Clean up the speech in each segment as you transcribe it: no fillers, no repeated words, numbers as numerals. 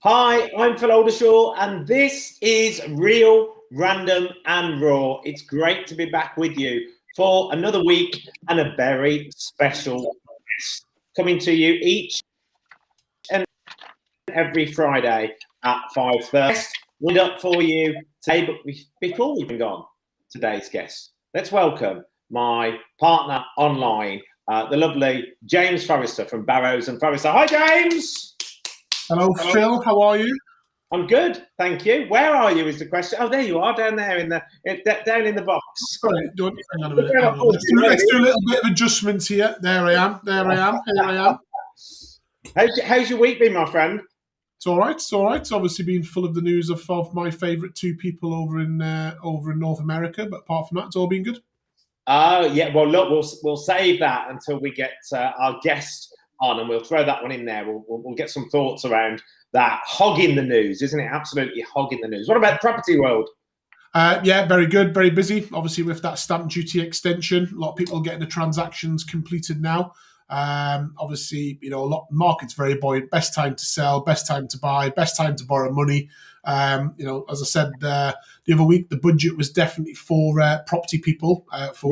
Hi, I'm Phil Oldershaw, and this is Real, Random and Raw. It's great to be back with you for another week and a very special guest coming to you each and every Friday at 5:30. Lined up for you today, but before we bring on today's guest, let's welcome my partner online, the lovely James Forrester from Barrows and Forrester. Hi, James. Hello, Phil. How are you? I'm good, thank you. Where are you? Is the question? Oh, there you are, down there down in the box. Sorry, hang on a minute. Let's do a little bit of adjustment here. There I am. Here I am. How's your week been, my friend? It's all right. It's all right. It's obviously been full of the news of my favourite two people over in North America. But apart from that, it's all been good. Yeah. Well, look, we'll save that until we get our guest on, and we'll throw that one in there. We'll get some thoughts around that. Hogging the news, isn't it? Absolutely hogging the news. What about the property world? Yeah, very good, very busy. Obviously, with that stamp duty extension, a lot of people getting the transactions completed now. Obviously, a lot market's very buoyant. Best time to sell, best time to buy, best time to borrow money. As I said the other week, the budget was definitely for property people for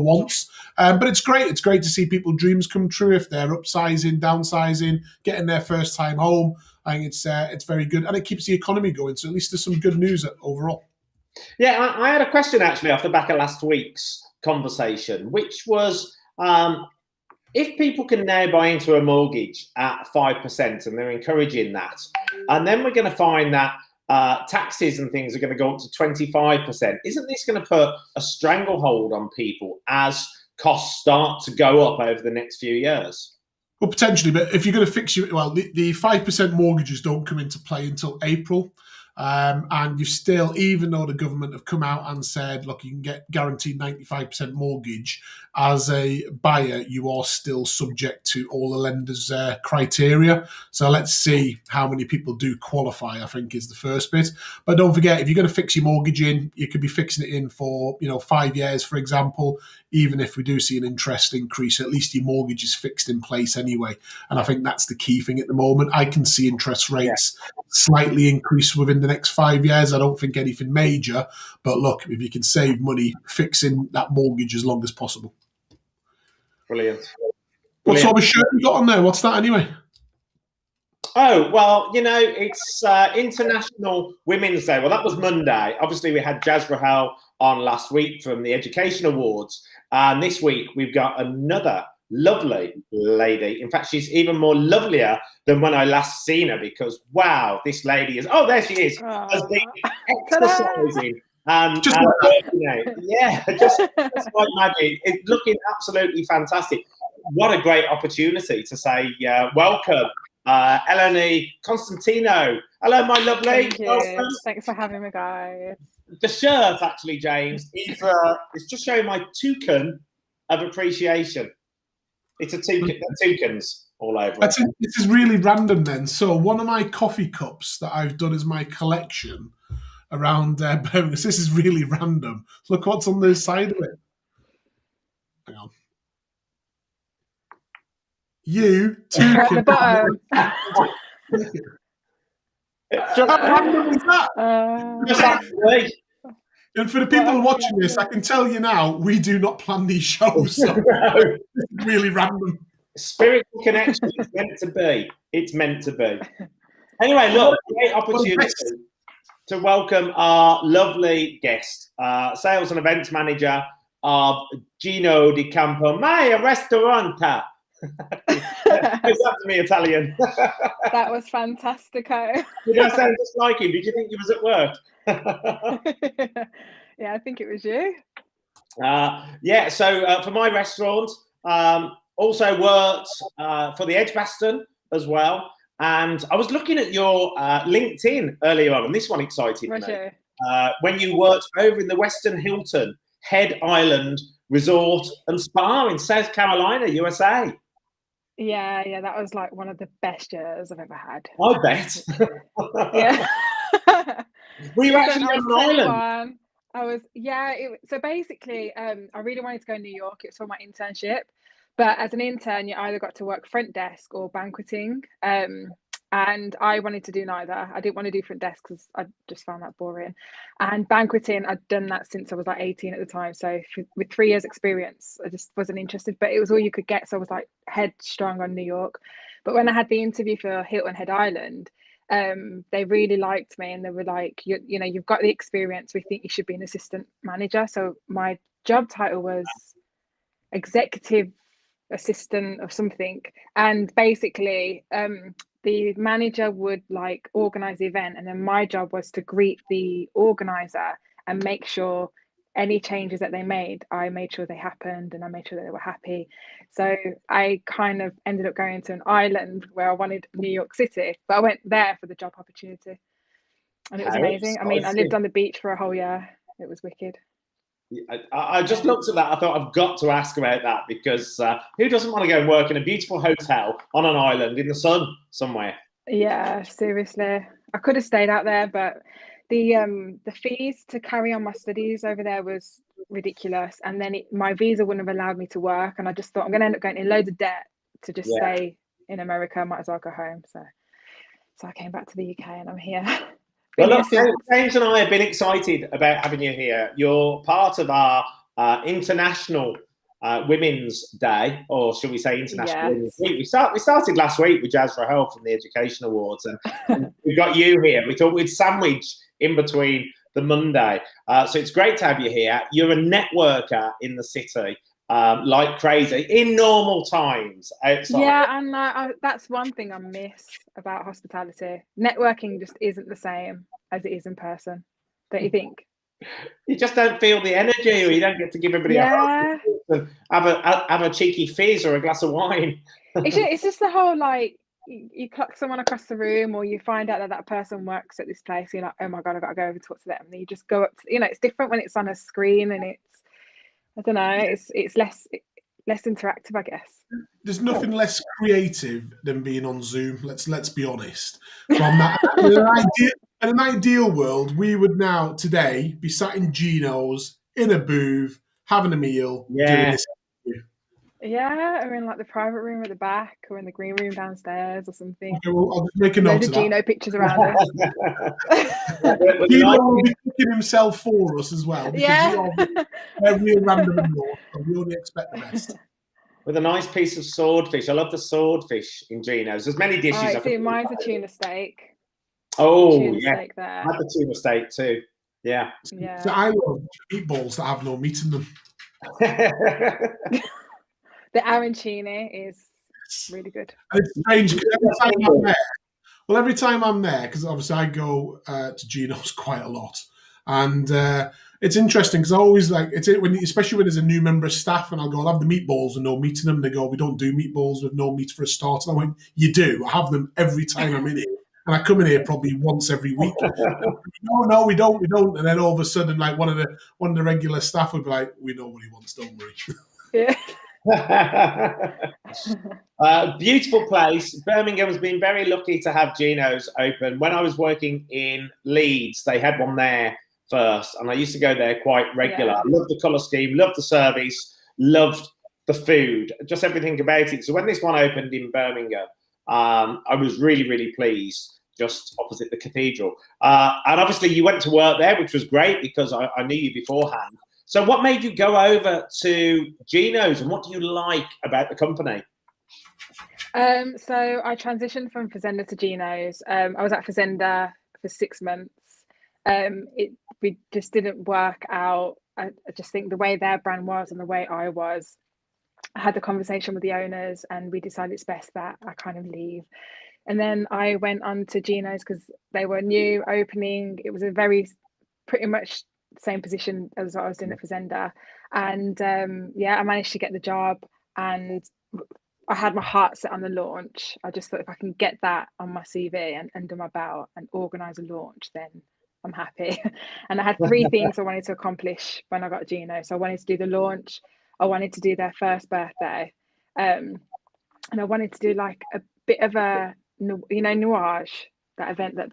once. But it's great. It's great to see people's dreams come true if they're upsizing, downsizing, getting their first time home. I think it's very good, and it keeps the economy going. So at least there's some good news overall. Yeah, I had a question actually off the back of last week's conversation, which was if people can now buy into a mortgage at 5%, and they're encouraging that, and then we're going to find that taxes and things are going to go up to 25%. Isn't this going to put a stranglehold on people as costs start to go up over the next few years? Well, potentially, but if you're going to fix the 5% mortgages don't come into play until April. And you've still, even though the government have come out and said, look, you can get guaranteed 95% mortgage, as a buyer, you are still subject to all the lenders' criteria. So let's see how many people do qualify, I think is the first bit. But don't forget, if you're going to fix your mortgage in, you could be fixing it in for 5 years, for example. Even if we do see an interest increase, at least your mortgage is fixed in place anyway. And I think that's the key thing at the moment. I can see interest rates slightly increase within the next 5 years. I don't think anything major, but look, if you can save money, fixing that mortgage as long as possible. Brilliant. What sort of shirt you got on there? What's that anyway? Oh, well, it's International Women's Day. Well, that was Monday. Obviously, we had Jazz Rahal on last week from the Education Awards. And this week, we've got another lovely lady. In fact, she's even more lovelier than when I last seen her, because, wow, this lady is... Oh, there she is. Has been exercising. Just like Maggie. It's looking absolutely fantastic. What a great opportunity to say welcome, Eleni Constantinou. Hello, my lovely. Thank you. Welcome. Thanks for having me, guys. The shirt, actually, James, is it's just showing my token of appreciation. It's a toucans all over. This is really random then. So one of my coffee cups that I've done as my collection around Birmingham. This is really random. Look what's on the side of it. Hang on. You too. At the bottom. How random is that? And for the people watching this, I can tell you now, we do not plan these shows. So it's really random. Spiritual connection. It's meant to be. It's meant to be. Anyway, look, great opportunity to welcome our lovely guest, sales and events manager of Gino di Campo Mia Ristorante. Is that to me Italian? That was fantastico. Did I sound just like him? Did you think he was at work? Yeah, I think it was you. So for my restaurant, also worked for the Edgbaston as well. And I was looking at your LinkedIn earlier on, and this one excited me. When you worked over in the Western Hilton Head Island Resort and Spa in South Carolina, USA. Yeah, that was like one of the best years I've ever had. I bet. Yeah. Were you actually on an island? So basically, I really wanted to go to New York. It was for my internship. But as an intern, you either got to work front desk or banqueting. and I wanted to do neither. I didn't want to do front desk because I just found that boring. And banqueting, I'd done that since I was like 18 at the time. So with 3 years experience, I just wasn't interested, but it was all you could get. So I was like headstrong on New York. But when I had the interview for Hilton Head Island, they really liked me, and they were like, you know, you've got the experience. We think you should be an assistant manager. So my job title was executive assistant or something, and basically the manager would like organize the event, and then my job was to greet the organizer and make sure any changes that they made, I made sure they happened, and I made sure that they were happy. So I kind of ended up going to an island where I wanted New York City, but I went there for the job opportunity, and it was amazing. I mean, I lived on the beach for a whole year. It was wicked. I just looked at that. I thought I've got to ask about that, because who doesn't want to go and work in a beautiful hotel on an island in the sun somewhere? Yeah, seriously. I could have stayed out there, but the fees to carry on my studies over there was ridiculous. And then my visa wouldn't have allowed me to work. And I just thought I'm going to end up going in loads of debt to just stay in America. I might as well go home. So I came back to the UK, and I'm here. Well, look, James and I have been excited about having you here. You're part of our International Women's Day, or should we say International Women's Week. We started last week with Jazz for Health and the Education Awards, and we've got you here. We thought we'd sandwich in between the Monday. So it's great to have you here. You're a networker in the city, like crazy, in normal times outside. Yeah, and that's one thing I miss about hospitality. Networking just isn't the same as it is in person, don't you think? You just don't feel the energy, or you don't get to give everybody a hug and have a cheeky fizz or a glass of wine. It's just the whole, like, you clock someone across the room, or you find out that person works at this place. You're like, oh my God, I've got to go over to talk to them. And you just go up to, you know, it's different when it's on a screen, and it's, I don't know, it's less interactive, I guess. There's nothing less creative than being on Zoom. Let's be honest. From that, in an ideal world, we would now today be sat in Gino's in a booth, having a meal, doing this. Yeah, or in like the private room at the back, or in the green room downstairs, or something. Okay, well, I'll just make a note of Gino pictures around us. Gino will be cooking himself for us as well. Because they're real random and raw, so we only expect the best. With a nice piece of swordfish. I love the swordfish in Gino's. There's many dishes. Mine's a tuna steak. Oh, tuna steak there. I had the tuna steak too. Yeah. So I love meatballs that have no meat in them. The arancini is really good. And it's strange because every time I'm there, because obviously I go to Gino's quite a lot, and it's interesting because I always like especially when there's a new member of staff, and I'll have the meatballs with no meat in them. They go, we don't do meatballs with no meat for a start. And I went, you do. I have them every time I'm in here. And I come in here probably once every week. No, we don't. And then all of a sudden, like one of the regular staff would be like, we know what he wants, don't worry. Yeah. Beautiful place. Birmingham's been very lucky to have Gino's open. When I was working in Leeds, they had one there first, and I used to go there quite regular. I loved the colour scheme, loved the service, loved the food, just everything about it. So when this one opened in Birmingham, I was really, really pleased, just opposite the cathedral. And obviously you went to work there, which was great because I knew you beforehand. So what made you go over to Gino's, and what do you like about the company? So I transitioned from Fazenda to Gino's. I was at Fazenda for 6 months. We just didn't work out. I just think the way their brand was and the way I was, I had the conversation with the owners, and we decided it's best that I kind of leave. And then I went on to Gino's because they were new opening. It was pretty much same position as what I was doing at Fazenda, and I managed to get the job, and I had my heart set on the launch. I just thought if I can get that on my CV and under my belt and organise a launch, then I'm happy. And I had 3 things I wanted to accomplish when I got Gino. So I wanted to do the launch, I wanted to do their first birthday, and I wanted to do like a bit of a, Nuage, that event that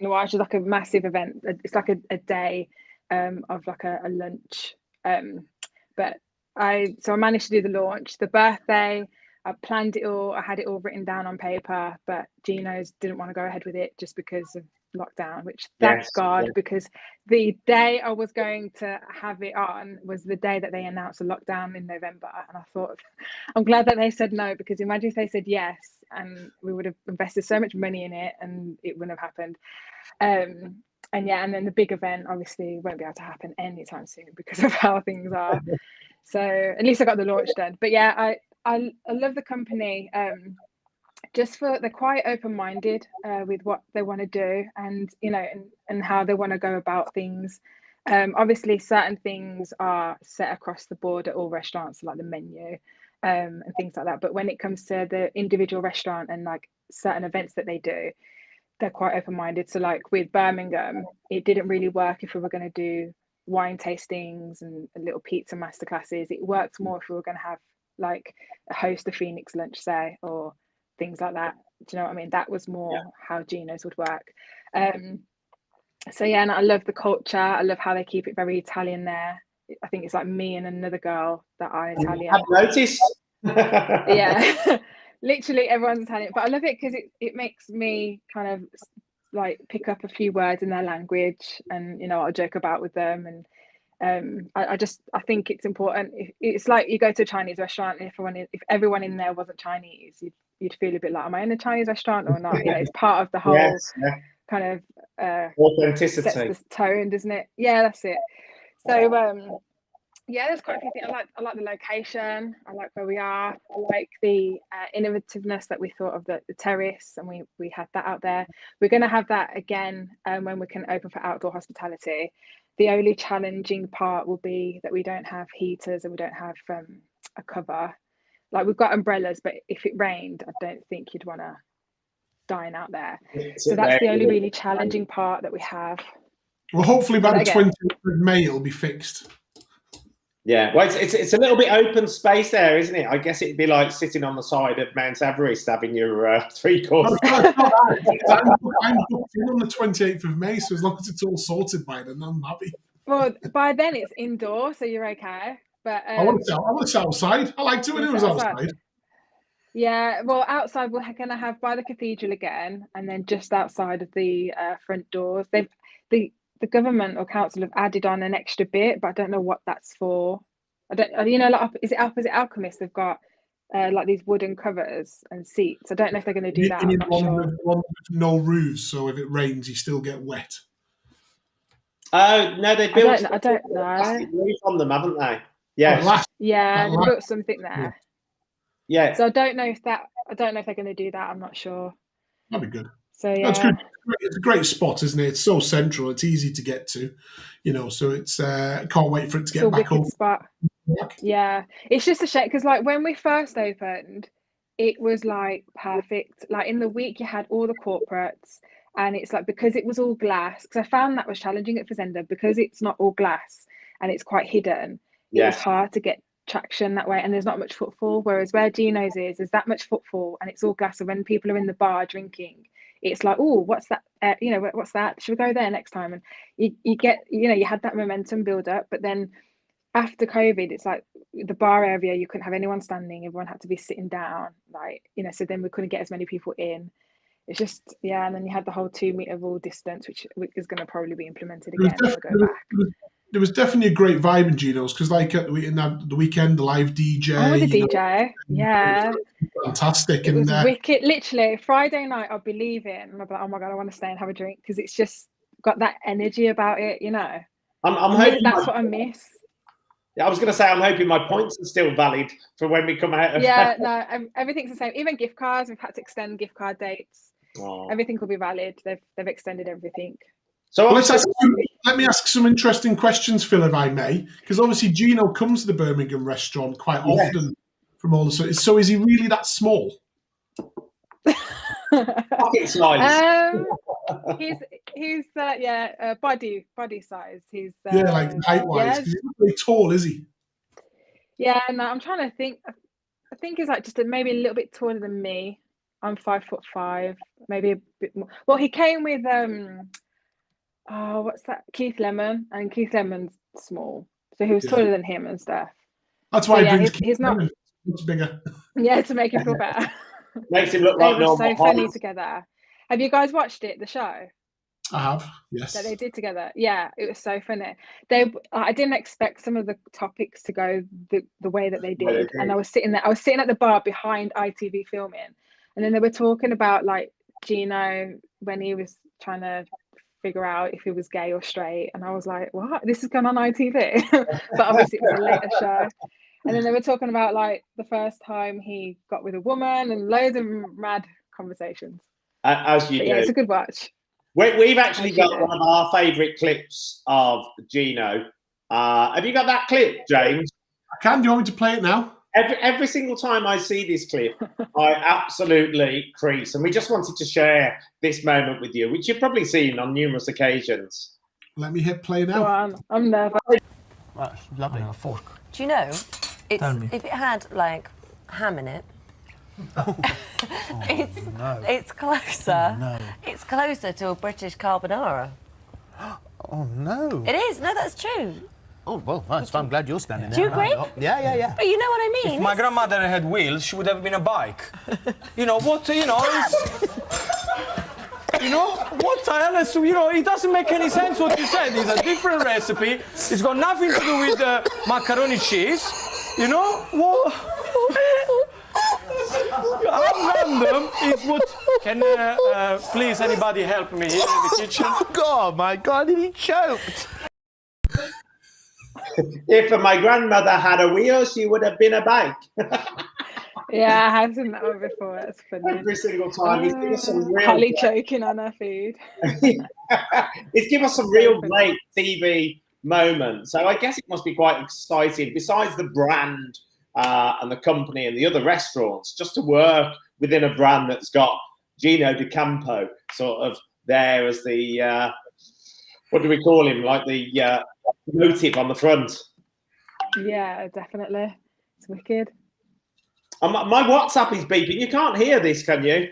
Nuage is like a massive event. It's like a day of like a lunch. But I managed to do the launch. The birthday, I planned it all. I had it all written down on paper, but Gino's didn't want to go ahead with it just because of lockdown, which thank God, because the day I was going to have it on was the day that they announced a lockdown in November. And I thought, I'm glad that they said no, because imagine if they said yes, and we would have invested so much money in it and it wouldn't have happened. And then the big event obviously won't be able to happen anytime soon because of how things are. So at least I got the launch done. But yeah, I love the company. Just for they're quite open-minded with what they want to do, and and how they want to go about things. Obviously certain things are set across the board at all restaurants, like the menu and things like that, but when it comes to the individual restaurant and like certain events that they do, they're quite open-minded. So like with Birmingham, it didn't really work if we were going to do wine tastings and little pizza masterclasses. It worked more if we were going to have like a host a Phoenix lunch, say, or things like that. Do you know what I mean? That was more how Gino's would work. So yeah, and I love the culture. I love how they keep it very Italian there. I think it's like me and another girl that are Italian. I've noticed. Yeah, literally everyone's Italian, but I love it because it makes me kind of like pick up a few words in their language, and I'll joke about with them. And I think it's important. It's like you go to a Chinese restaurant, and if everyone in there wasn't Chinese, you'd feel a bit like, am I in a Chinese restaurant or not? It's part of the whole kind of authenticity, sets the tone, doesn't it? Yeah, that's it. So there's quite a few things. I like the location. I like where we are. I like the innovativeness that we thought of the terrace, and we had that out there. We're going to have that again when we can open for outdoor hospitality. The only challenging part will be that we don't have heaters and we don't have a cover. Like, we've got umbrellas, but if it rained, I don't think you'd want to dine out there. So that's the only really challenging part that we have. Well, hopefully by the 20th of May it'll be fixed. Yeah, well, it's a little bit open space there, isn't it? I guess it'd be like sitting on the side of Mount Everest having your 3 course. I'm booked in on the 28th of May, so as long as it's all sorted by then, I'm happy. Well, by then it's indoor, so you're okay. But I want to sit outside. I liked it when it was outside. Yeah, well, outside we're going to have by the cathedral again, and then just outside of the front doors. The government or council have added on an extra bit, but I don't know what that's for. I don't, like, is it Alchemist? They've got like these wooden covers and seats. I don't know if they're going to do that. I'm not sure. One with no roofs, so if it rains, you still get wet. Oh no, they built. I don't know. Roof on them, haven't they? Yeah. They built something there. Yeah. So I don't know if they're going to do that. I'm not sure. That'd be good. So yeah, that's good. It's a great spot, isn't it? It's so central. It's easy to get to, so it's can't wait for it to get back up. Spot. Yeah, it's just a shame because like when we first opened, it was like perfect. Like in the week you had all the corporates, and it's like, because it was all glass, because I found that was challenging at Fazenda because it's not all glass and it's quite hidden. It was hard to get traction that way, and there's not much footfall, whereas where Gino's is that much footfall and it's all glass. So when people are in the bar drinking, it's like, oh, what's that? What's that? Should we go there next time? And you get, you had that momentum build up. But then after COVID, it's like the bar area, you couldn't have anyone standing. Everyone had to be sitting down, like, so then we couldn't get as many people in. It's just, and then you had the whole 2-meter rule distance, which is going to probably be implemented again when we go back. There was definitely a great vibe in Gino's because, like, at the weekend, the live DJ. Oh, the DJ, yeah, fantastic. It was wicked. Literally, Friday night, I'll be leaving, and I'll be like, oh my God, I want to stay and have a drink because it's just got that energy about it, I'm hoping that's what I miss. Yeah, I was going to say, I'm hoping my points are still valid for when we come out of. Yeah, no, everything's the same. Even gift cards, we've had to extend gift card dates. Everything will be valid. They've extended everything. So let me ask some interesting questions, Phil, if I may, because obviously Gino comes to the Birmingham restaurant quite often from all the. So is he really that small? Pocket size. He's body size. He's like height wise. He's not very tall, is he? Yeah, no, I'm trying to think. I think he's like just maybe a little bit taller than me. I'm 5'5", maybe a bit more. Well, he came with what's that? Keith Lemon, and Keith Lemon's small, so he was taller than him and stuff. That's why he's not. much bigger. Yeah, to make him feel better. Makes him look They like were normal so funny height. together. Have you guys watched it, the show I have, yes. that they did together? Yeah, it was so funny. I didn't expect some of the topics to go the way that they did, and I was sitting at the bar behind ITV filming, and then they were talking about like Gino when he was trying to figure out if he was gay or straight, and I was like, what? This is going on ITV? But obviously it was a later show. And then they were talking about like the first time he got with a woman and loads of mad conversations. As you But do. yeah, it's a good watch. We've actually As you got do. one of our favourite clips of Gino. Have you got that clip, James? I can. Do you want me to play it now? Every single time I see this clip, I absolutely crease. And we just wanted to share this moment with you, which you've probably seen on numerous occasions. Let me hit play Go now. on, I'm nervous. That's lovely. A fork. Do you know, Tell me. if it had like ham in it, it's closer. No. It's closer to a British carbonara. Oh no. It is. No, that's true. Oh well, thanks. I'm glad you're standing there. Do you agree? Yeah. But you know what I mean. If my grandmother had wheels, she would have been a bike. You know what? You know, it doesn't make any sense what you said. It's a different recipe. It's got nothing to do with macaroni cheese. You know what? How random is what? Can please anybody help me here in the kitchen? Oh my God, he choked. If my grandmother had a wheel, she would have been a bike. Yeah, I have seen that one before. That's funny. Every single time. He's given us some real Holly choking on her food. He's given us some real great TV moments. So I guess it must be quite exciting, besides the brand and the company and the other restaurants, just to work within a brand that's got Gino Di Campo sort of there as the, what do we call him? Like the motive on the front. Yeah, definitely. It's wicked. My WhatsApp is beeping. You can't hear this, can you?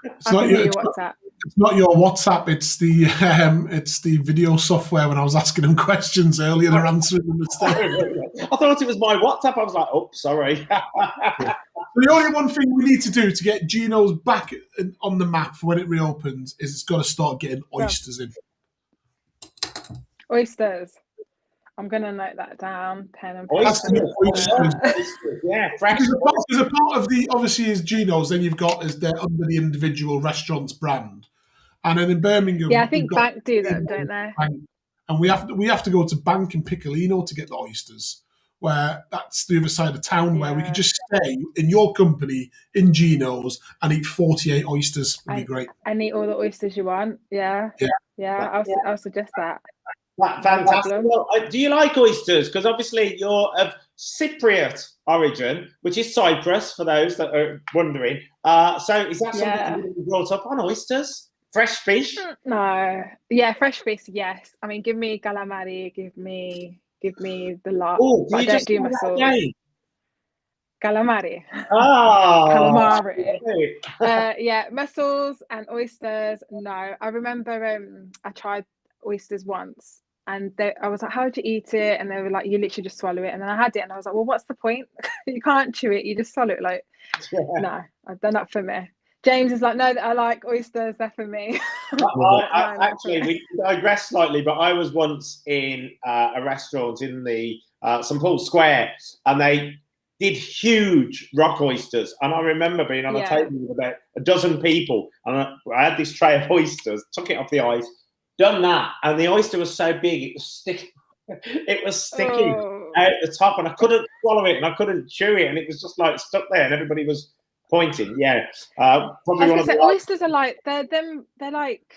It's I not can your, hear your it's, WhatsApp. it's not your WhatsApp. It's the video software. When I was asking them questions earlier, they're answering them instead. I thought it was my WhatsApp. I was like, oh, sorry. The only one thing we need to do to get Gino's back on the map for when it reopens is it's got to start getting oysters in. Oysters. I'm going to note that down. Pen and Oysters. Oysters. Yeah, fresh. Because a part of the, obviously, is Gino's, then you've got is they're under the individual restaurant's brand. And then in Birmingham, Yeah, I think we've got Bank do that, don't they? Bank. And we have to go to Bank in Piccolino to get the oysters, where that's the other side of town, where we could just stay in your company in Gino's and eat 48 oysters. Would be great. And eat all the oysters you want. Yeah. I'll suggest that. Fantastic. Well, do you like oysters? Because obviously you're of Cypriot origin, which is Cyprus, for those that are wondering. So is that something you brought up on, oysters? Fresh fish? No. Yeah, fresh fish, yes. I mean, give me calamari, give me the lot. Oh, I don't do mussels. Calamari. Oh, Calamari. Okay. Yeah, mussels and oysters, no. I remember I tried oysters once. And I was like, how do you eat it? And they were like, you literally just swallow it. And then I had it and I was like, well, what's the point? You can't chew it. You just swallow it. Like, no, they're not for me. James is like, no, I like oysters. They're for me. Actually, we digress slightly, but I was once in a restaurant in the St. Paul's Square and they did huge rock oysters. And I remember being on a table with about a dozen people. And I had this tray of oysters, took it off the ice, done that, and the oyster was so big it was sticking. It was sticking out the top, and I couldn't swallow it, and I couldn't chew it, and it was just like stuck there, and everybody was pointing. Yeah, probably one of the oysters are like they're like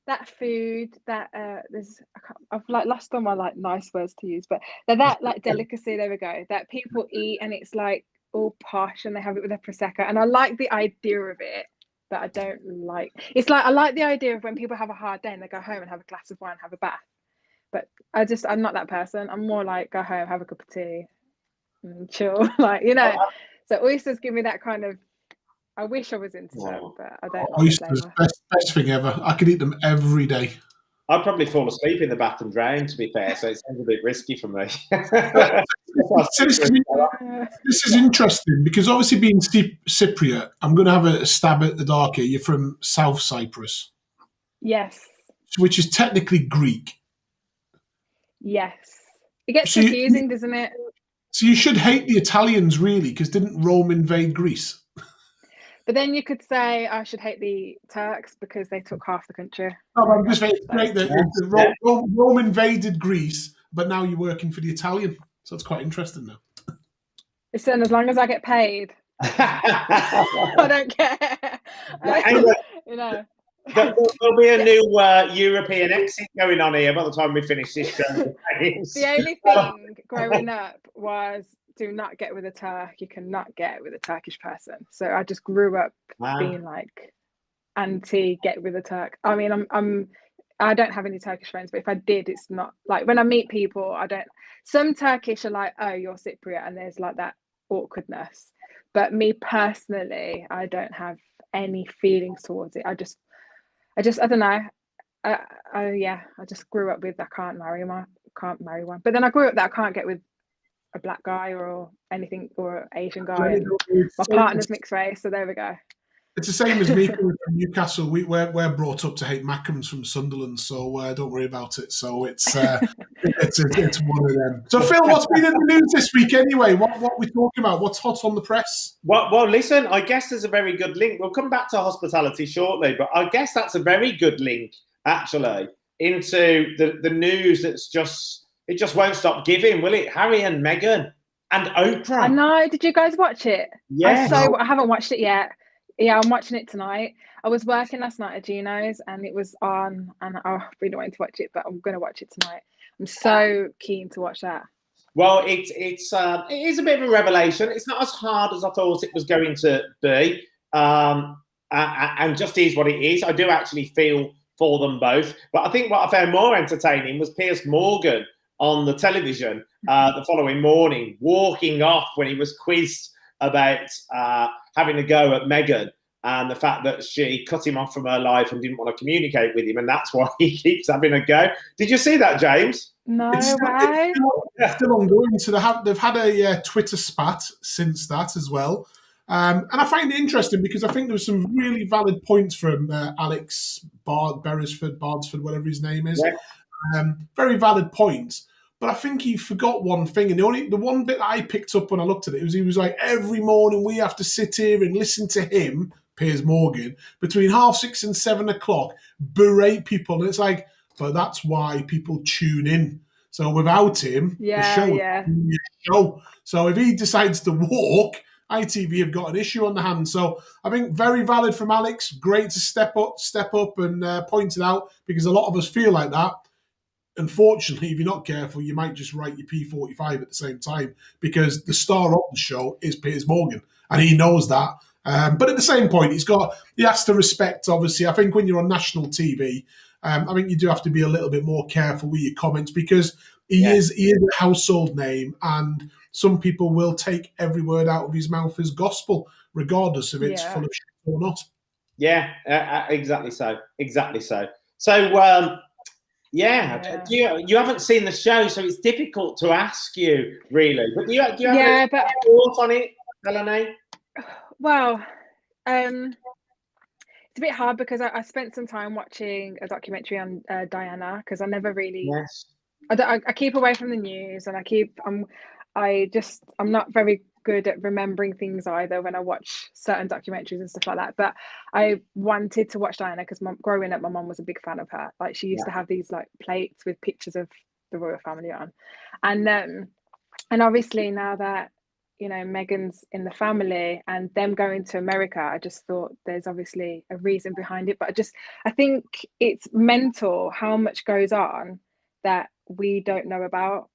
that food that I've like lost all my like nice words to use, but they're that like delicacy. There we go. That people eat, and it's like all posh, and they have it with their prosecco, and I like the idea of it. But I don't like. It's like I like the idea of when people have a hard day and they go home and have a glass of wine, have a bath. But I'm not that person. I'm more like go home, have a cup of tea, and chill. Like So oysters give me that kind of. I wish I was into them, but I don't. Oysters, best thing ever. I could eat them every day. I'd probably fall asleep in the bath and drown, to be fair. So it sounds a bit risky for me. So this is interesting because obviously being Cypriot, I'm going to have a stab at the dark here. You're from South Cyprus, Yes. which is technically Greek. Yes. It gets So confusing, doesn't it? So you should hate the Italians, really, because didn't Rome invade Greece? But then you could say I should hate the Turks because they took half the country. No, I'm just saying it's great that Rome invaded Greece, but now you're working for the Italian. So it's quite interesting now. Listen, as long as I get paid, I don't care. You know. There'll be a new European exit going on here by the time we finish this show. The only thing growing up was do not get with a Turk. You cannot get with a Turkish person. So I just grew up being like anti get with a Turk. I mean, I don't have any Turkish friends, but if I did, it's not like when I meet people, I don't. Some Turkish are like, oh, you're Cypriot, and there's like that awkwardness. But me personally, I don't have any feelings towards it. I don't know. I just grew up with I can't marry one. But then I grew up that I can't get with a black guy or anything or Asian guy. And my partner's mixed race, so there we go. It's the same as me coming from Newcastle. We're brought up to hate Mackems from Sunderland, so don't worry about it. So it's it's one of them. So Phil, what's been in the news this week anyway? What are we talking about? What's hot on the press? Well, listen, I guess there's a very good link. We'll come back to hospitality shortly, but I guess that's a very good link actually into the news that's just won't stop giving, will it? Harry and Meghan and Oprah. I know. Did you guys watch it? Yeah. I haven't watched it yet. Yeah, I'm watching it tonight. I was working last night at Gino's and it was on, and I really wanted to watch it, but I'm going to watch it tonight. I'm so keen to watch that. Well, it is a bit of a revelation. It's not as hard as I thought it was going to be, and just is what it is. I do actually feel for them both, but I think what I found more entertaining was Piers Morgan on the television the following morning, walking off when he was quizzed about having a go at Meghan and the fact that she cut him off from her life and didn't want to communicate with him, and that's why he keeps having a go. Did you see that, James? No way. It's still ongoing. So they've had a Twitter spat since that as well. And I find it interesting because I think there were some really valid points from Alex Beresford, whatever his name is. Yeah. Very valid points. But I think he forgot one thing. And the one bit that I picked up when I looked at it was he was like, every morning we have to sit here and listen to him, Piers Morgan, between 6:30 and 7 o'clock, berate people. And it's like, but that's why people tune in. So without him, the show. So if he decides to walk, ITV have got an issue on the hands. So I think very valid from Alex. Great to step up and point it out because a lot of us feel like that. Unfortunately, if you're not careful, you might just write your P45 at the same time because the star of the show is Piers Morgan and he knows that. But at the same point, he has to respect, obviously. I think when you're on national TV, I think you do have to be a little bit more careful with your comments because he is a household name and some people will take every word out of his mouth as gospel, regardless if it's full of shit or not. Yeah, exactly so. So, you haven't seen the show, so it's difficult to ask you, really. But do you have any thoughts on it, Eleni? Well, it's a bit hard because I spent some time watching a documentary on Diana because I never really. Yes. I keep away from the news, and I'm not very good at remembering things either when I watch certain documentaries and stuff like that. But I wanted to watch Diana because growing up, my mom was a big fan of her. Like she used to have these like plates with pictures of the royal family on, and obviously now that Meghan's in the family and them going to America, I just thought there's obviously a reason behind it. But I think it's mental how much goes on that we don't know about.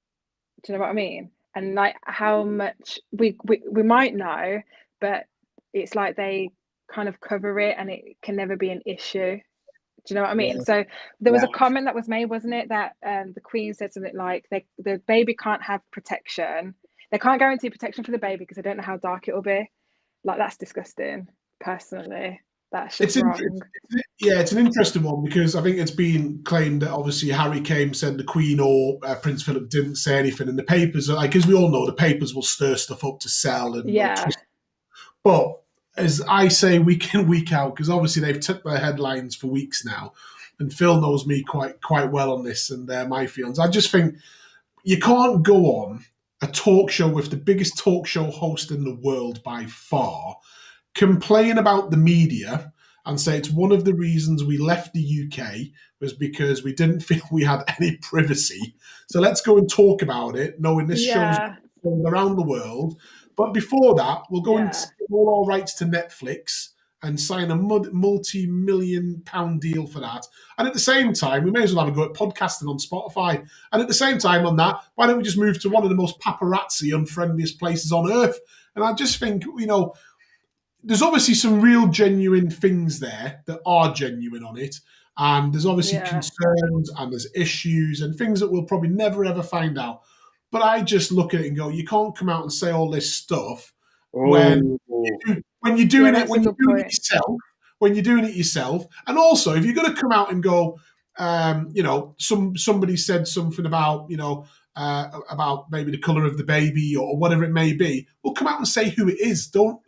Do you know what I mean? And like how much we might know, but it's like they kind of cover it and it can never be an issue. Do you know what I mean? So there was a comment that was made, wasn't it, that the Queen said something like the baby can't have protection. They can't guarantee protection for the baby because they don't know how dark it'll be. Like that's disgusting, personally. That's It's just wrong. yeah, it's an interesting one because I think it's been claimed that obviously Harry came, said the Queen or Prince Philip didn't say anything, and the papers are like, as we all know, the papers will stir stuff up to sell and Yeah. But as I say week in, week out, because obviously they've took their headlines for weeks now, and Phil knows me quite well on this and my feelings. I just think you can't go on a talk show with the biggest talk show host in the world by far, complain about the media and say it's one of the reasons we left the UK was because we didn't feel we had any privacy. So let's go and talk about it, knowing this show's around the world. But before that, we'll go and sell all our rights to Netflix and sign a multi-million pound deal for that. And at the same time, we may as well have a go at podcasting on Spotify. And at the same time on that, why don't we just move to one of the most paparazzi unfriendliest places on earth? And I just think, there's obviously some real genuine things there that are genuine on it. And there's obviously concerns and there's issues and things that we'll probably never, ever find out. But I just look at it and go, you can't come out and say all this stuff when you're doing it yourself. And also, if you're going to come out and go, somebody said something about, about maybe the colour of the baby or whatever it may be, well, come out and say who it is. Don't,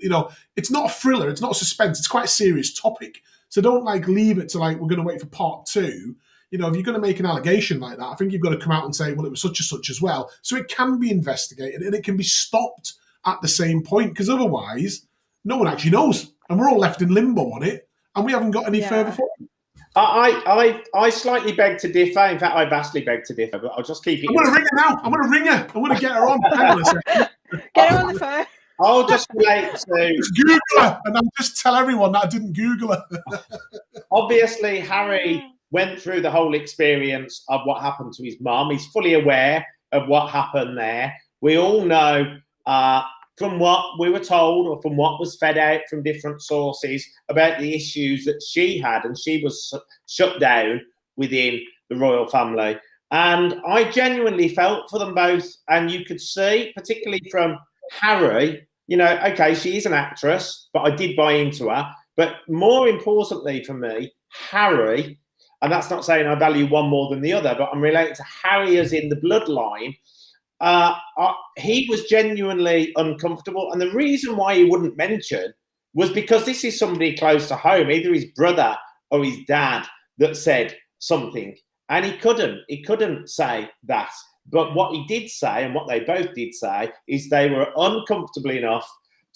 it's not a thriller, it's not a suspense, it's quite a serious topic. So don't leave it to we're going to wait for part 2. If you're going to make an allegation like that, I think you've got to come out and say, well, it was such and such as well. So it can be investigated and it can be stopped at the same point, because otherwise no one actually knows. And we're all left in limbo on it and we haven't got any further forward. I slightly beg to differ. In fact, I vastly beg to differ, but I'll just keep it. I'm going to ring her now. I'm going to ring her. I want to get her on. Hang on a second. Get her on the phone. I'll just relate to... Just Google her, and I'll just tell everyone that I didn't Google her. Obviously, Harry went through the whole experience of what happened to his mum. He's fully aware of what happened there. We all know from what we were told or from what was fed out from different sources about the issues that she had, and she was shut down within the royal family. And I genuinely felt for them both. And you could see, particularly from Harry, okay, she is an actress, but I did buy into her. But more importantly for me, Harry, and that's not saying I value one more than the other, but I'm related to Harry as in the bloodline. He was genuinely uncomfortable. And the reason why he wouldn't mention was because this is somebody close to home, either his brother or his dad, that said something. And he couldn't say that. But what he did say, and what they both did say, is they were uncomfortable enough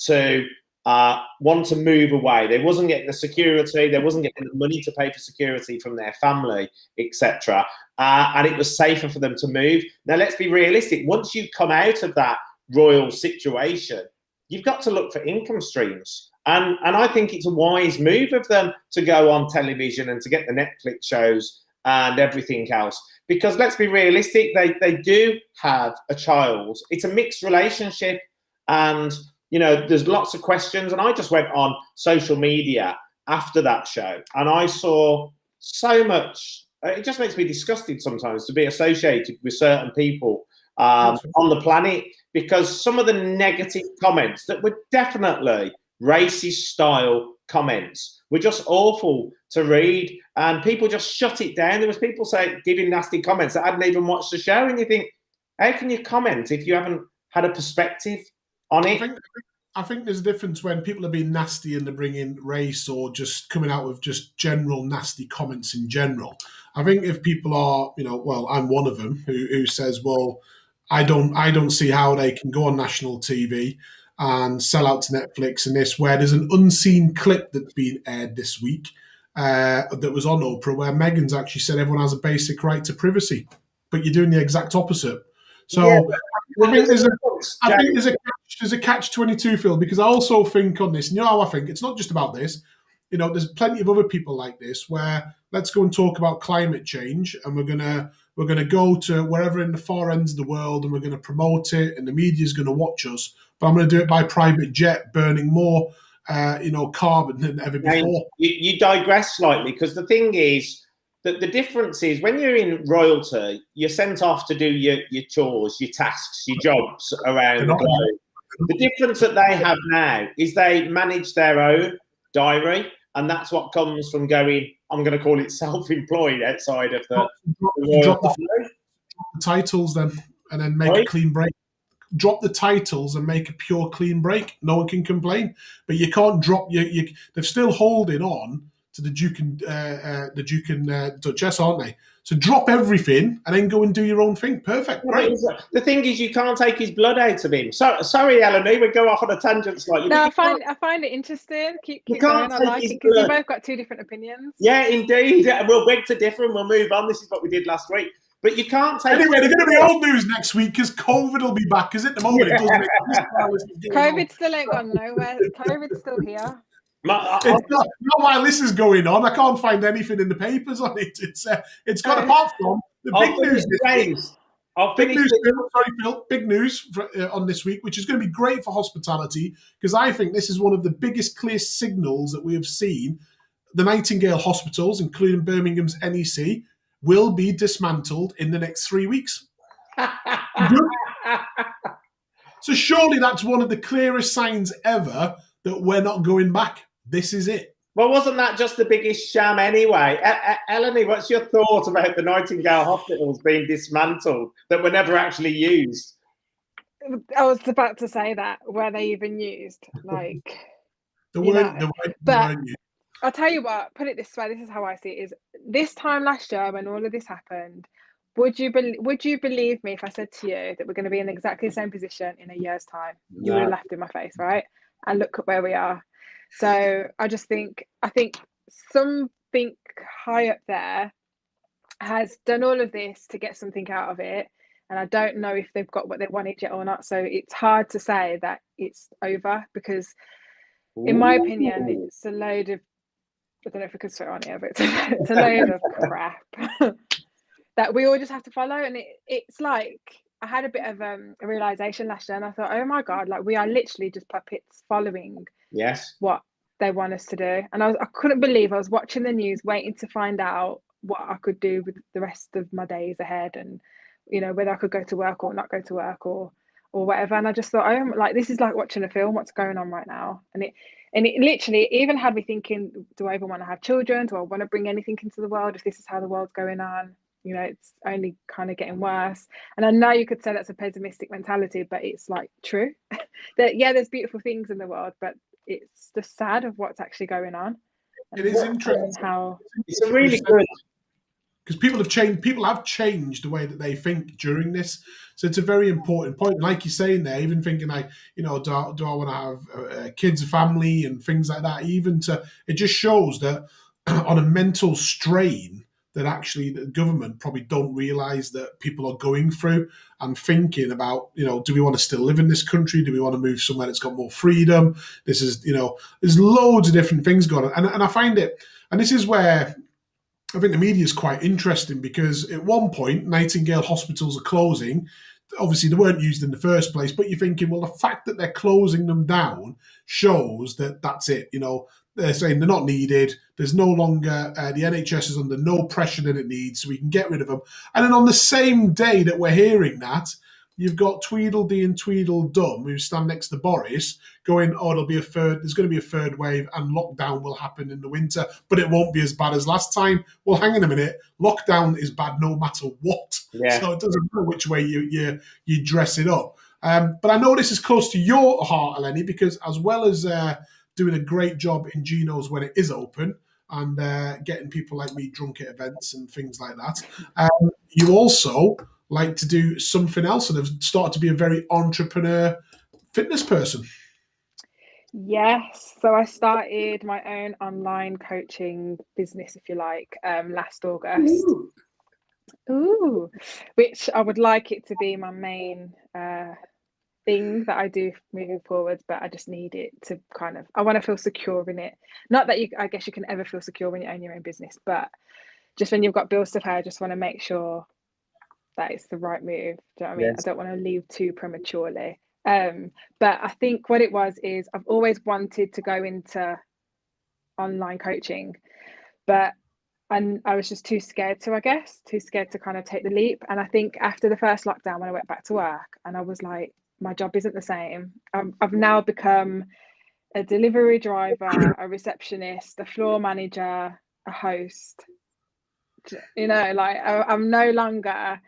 to want to move away. They wasn't getting the security, they wasn't getting the money to pay for security from their family, etc. And it was safer for them to move. Now, let's be realistic. Once you come out of that royal situation, you've got to look for income streams. And I think it's a wise move of them to go on television and to get the Netflix shows and everything else. Because let's be realistic, they do have a child. It's a mixed relationship. And there's lots of questions. And I just went on social media after that show and I saw so much. It just makes me disgusted sometimes to be associated with certain people on the planet, because some of the negative comments that were definitely racist style comments were just awful to read, and people just shut it down. There was people giving nasty comments that hadn't even watched the show, and you think, how can you comment if you haven't had a perspective on it? I think there's a difference when people are being nasty and they're bringing race or just coming out with just general nasty comments in general. I think if people are, well, I'm one of them who says, well, I don't see how they can go on national TV and sell out to Netflix and this, where there's an unseen clip that's been aired this week that was on Oprah, where Meghan's actually said everyone has a basic right to privacy, but you're doing the exact opposite. So I think there's a catch-22, Phil, because I also think on this, and how I think, it's not just about this. There's plenty of other people like this where let's go and talk about climate change, and we're gonna go to wherever in the far ends of the world, and we're gonna promote it, and the media's gonna watch us. But I'm gonna do it by private jet, burning more, carbon than ever before. You digress slightly, because the thing is that the difference is when you're in royalty, you're sent off to do your chores, your tasks, your jobs around the globe. The difference that they have now is they manage their own diary. and that's what comes from going, I'm going to call it self-employed outside of the drop the titles then, and then make a clean break. Drop the titles and make a pure clean break. No one can complain, but you can't drop. They're still holding on to the Duke and Duchess, aren't they? So drop everything and then go and do your own thing. Perfect, great. The thing is, you can't take his blood out of him. Sorry, Eleni, we go off on a tangent slightly. No, I find it interesting. Keep going. I like it because you both got two different opinions. Yeah, indeed. We'll beg to differ and we'll move on. This is what we did last week. But you can't take. Anyway, they're going to be old news next week because COVID will be back. Because at the moment, it doesn't exist. COVID still ain't gone nowhere. COVID's still here. It's not while this is going on. I can't find anything in the papers on it. It's got apart from the big news. Big news on this week, which is going to be great for hospitality because I think this is one of the biggest clear signals that we have seen. The Nightingale hospitals, including Birmingham's NEC, will be dismantled in the next 3 weeks. So surely that's one of the clearest signs ever that we're not going back. This is it. Well, wasn't that just the biggest sham anyway? Eleni, what's your thought about the Nightingale hospitals being dismantled that were never actually used? I was about to say that. Were they even used? Like, but I'll tell you what, put it this way, this is how I see it, is this time last year when all of this happened, would you believe me if I said to you that we're going to be in exactly the same position in a year's time? No. You would have laughed in my face, right? And look at where we are. So I think something high up there has done all of this to get something out of it. And I don't know if they've got what they wanted yet or not. So it's hard to say that it's over because in my opinion, it's a load of, I don't know if we could swear on here, but it's a load of crap that we all just have to follow. And it's like, I had a bit of a realization last year and I thought, oh my God, like we are literally just puppets following what they want us to do. And I couldn't believe I was watching the news, waiting to find out what I could do with the rest of my days ahead and, you know, whether I could go to work or not go to work or whatever. And I just thought, oh, like, this is like watching a film, what's going on right now. And it literally even had me thinking, do I even want to have children? Do I want to bring anything into the world if this is how the world's going on? You know, it's only kind of getting worse. And I know you could say that's a pessimistic mentality, but it's like true that, yeah, there's beautiful things in the world, but it's just sad of what's actually going on. It is interesting. How it's a really good, because people have changed the way that they think during this. So it's a very important point. Like you're saying there, even thinking like, you know, do I want to have kids, a family and things like that, it just shows that on a mental strain that actually the government probably don't realise that people are going through and thinking about, you know, do we want to still live in this country? Do we want to move somewhere that's got more freedom? This is, you know, there's loads of different things going on. And I find it, and this is where I think the media is quite interesting because at one point, Nightingale hospitals are closing. Obviously, they weren't used in the first place, but you're thinking, well, the fact that they're closing them down shows that that's it. You know, they're saying they're not needed. There's no longer, the NHS is under no pressure than it needs, so we can get rid of them. And then on the same day that we're hearing that, you've got Tweedledee and Tweedledum who stand next to Boris going, oh, there's going to be a third wave and lockdown will happen in the winter, but it won't be as bad as last time. Well, hang on a minute. Lockdown is bad no matter what. Yeah. So it doesn't matter which way you dress it up. But I know this is close to your heart, Eleni, because as well as doing a great job in Geno's when it is open and getting people like me drunk at events and things like that, you also like to do something else and have started to be a very entrepreneur fitness person. Yes, so I started my own online coaching business, if you like, last August. Ooh, which I would like it to be my main thing that I do moving forward, but I just need it to I want to feel secure in it. Not that I guess you can ever feel secure when you own your own business, but just when you've got bills to pay, I just want to make sure that it's the right move. Do you know what I mean? Yes. I don't want to leave too prematurely. But I think what it was is I've always wanted to go into online coaching, but I was just too scared to kind of take the leap. And I think after the first lockdown, when I went back to work and I was like, my job isn't the same. I've now become a delivery driver, a receptionist, a floor manager, a host. You know, like I'm no longer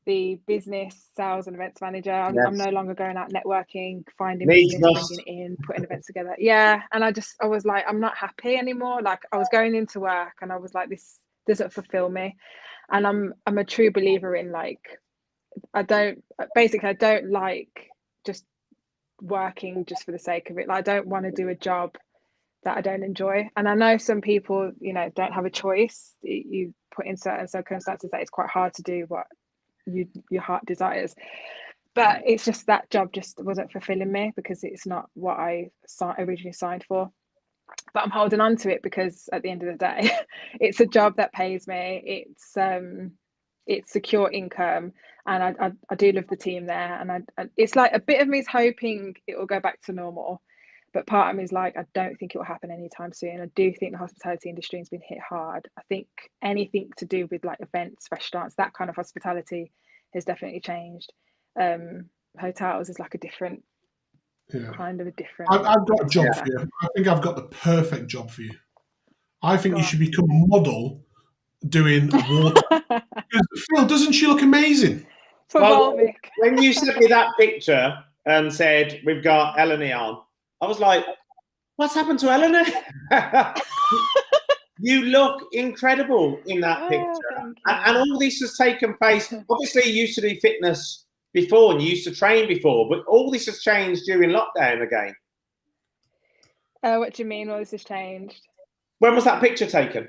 the business sales and events manager. I'm no longer going out networking, finding business, bringing it in, putting events together. Yeah, and I was like, I'm not happy anymore. Like I was going into work and I was like, this doesn't fulfill me. And I'm a true believer in like, I don't like just working just for the sake of it. Like I don't want to do a job that I don't enjoy. And I know some people, you know, don't have a choice. You put in certain circumstances that it's quite hard to do what your heart desires. But it's just that job just wasn't fulfilling me because it's not what I originally signed for. But I'm holding on to it because at the end of the day, it's a job that pays me. It's secure income, and I do love the team there. And it's like a bit of me is hoping it will go back to normal. But part of me is like, I don't think it will happen anytime soon. I do think the hospitality industry has been hit hard. I think anything to do with like events, restaurants, that kind of hospitality has definitely changed. Hotels is like a different kind of a different. I've got a job for you. I think I've got the perfect job for you. I think you should become a model doing water. Phil, doesn't she look amazing? Well, when you sent me that picture and said we've got Eleni on, I was like, what's happened to Eleni? You look incredible in that picture. And all this has taken place. Obviously, you used to do fitness before and you used to train before, but all this has changed during lockdown again. What do you mean all this has changed? When was that picture taken?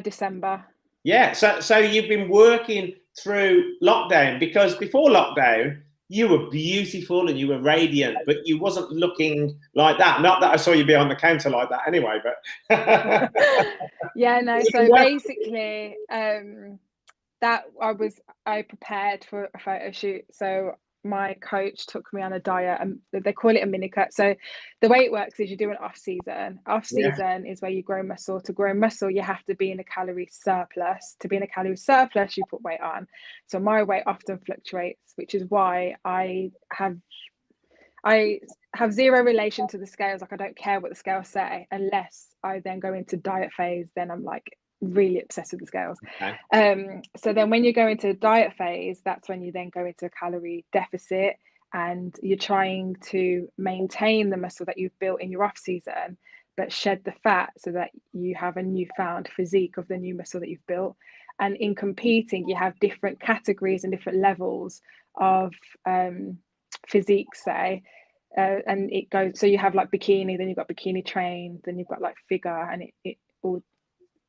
December. Yeah, so you've been working through lockdown, because before lockdown, you were beautiful and you were radiant, but you wasn't looking like that. Not that I saw you behind the counter like that anyway, but... Yeah, no, so basically, that I prepared for a photo shoot. So my coach took me on a diet, and they call it a mini cut. So the way it works is you do an off season. Off season is where you grow muscle. To grow muscle, you have to be in a calorie surplus. To be in a calorie surplus, you put weight on. So my weight often fluctuates, which is why I have zero relation to the scales. Like I don't care what the scales say, unless I then go into diet phase. Then I'm like really obsessed with the scales. Okay. So then when you go into diet phase, that's when you then go into a calorie deficit, and you're trying to maintain the muscle that you've built in your off season, but shed the fat so that you have a newfound physique of the new muscle that you've built. And in competing, you have different categories and different levels of physique, say. And it goes, so you have like bikini, then you've got bikini train, then you've got like figure, and it all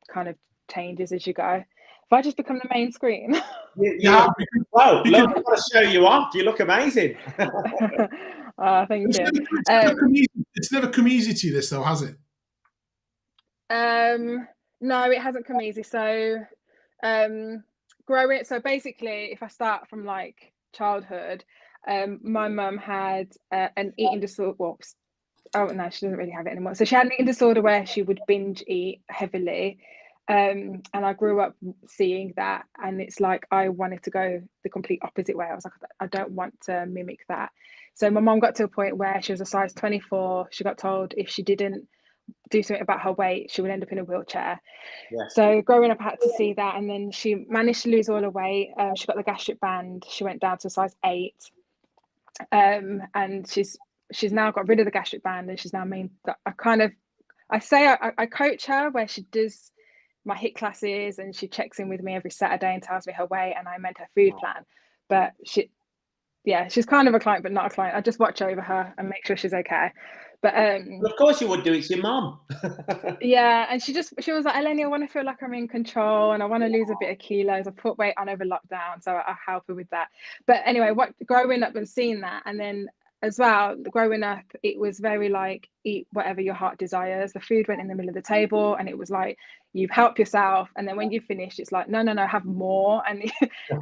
kind of changes as you go. If I just become the main screen. Yeah. Well, look, I want to show you off. You look amazing. Thank you. It's never come easy to you, this though, has it? No, it hasn't come easy. So growing, so basically, if I start from like childhood, my mum had an eating disorder. Well, oh no, she doesn't really have it anymore. So she had an eating disorder where she would binge eat heavily. And I grew up seeing that, and it's like I wanted to go the complete opposite way. I was like, I don't want to mimic that. So my mom got to a point where she was a size 24. She got told if she didn't do something about her weight, she would end up in a wheelchair. Yes. So growing up, I had to see that, and then she managed to lose all her weight. She got the gastric band. She went down to a size 8, and she's now got rid of the gastric band, and she's now I coach her where she does my HIIT classes, and she checks in with me every Saturday and tells me her weight, and I amend her food plan. But she's kind of a client, but not a client. I just watch over her and make sure she's okay. But of course you would do. It's your mum. Yeah, and she was like, Eleni, I want to feel like I'm in control, and I want to lose a bit of kilos. I put weight on over lockdown, so I help her with that. But anyway, growing up and seeing that, and then as well, growing up, it was very like, eat whatever your heart desires. The food went in the middle of the table, and it was like, you help yourself, and then when you finish, it's like, no, have more. And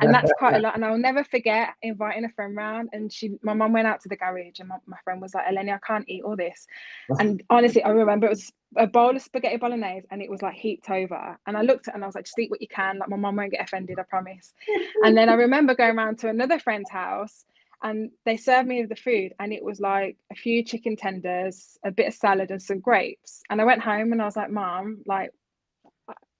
that's quite a lot. And I'll never forget inviting a friend round, and my mum went out to the garage, and my friend was like, Eleni, I can't eat all this. And honestly, I remember it was a bowl of spaghetti bolognese, and it was like heaped over, and I looked at it and I was like, just eat what you can, like my mum won't get offended, I promise. And then I remember going around to another friend's house, and they served me the food, and it was like a few chicken tenders, a bit of salad, and some grapes. And I went home and I was like, Mom, like,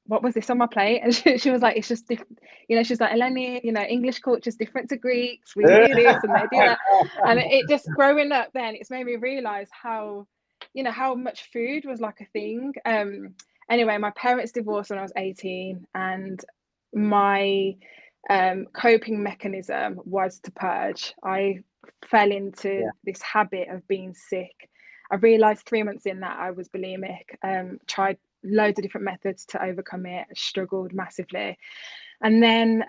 what was this on my plate? And she was like, it's just different. You know, she's like, Eleni, you know, English culture is different to Greeks. We do this and they do that. And it just, growing up then, it's made me realize how, you know, how much food was like a thing. Anyway, my parents divorced when I was 18, and my coping mechanism was to purge. I fell into this habit of being sick. I realized 3 months in that I was bulimic. Tried loads of different methods to overcome it, struggled massively. And then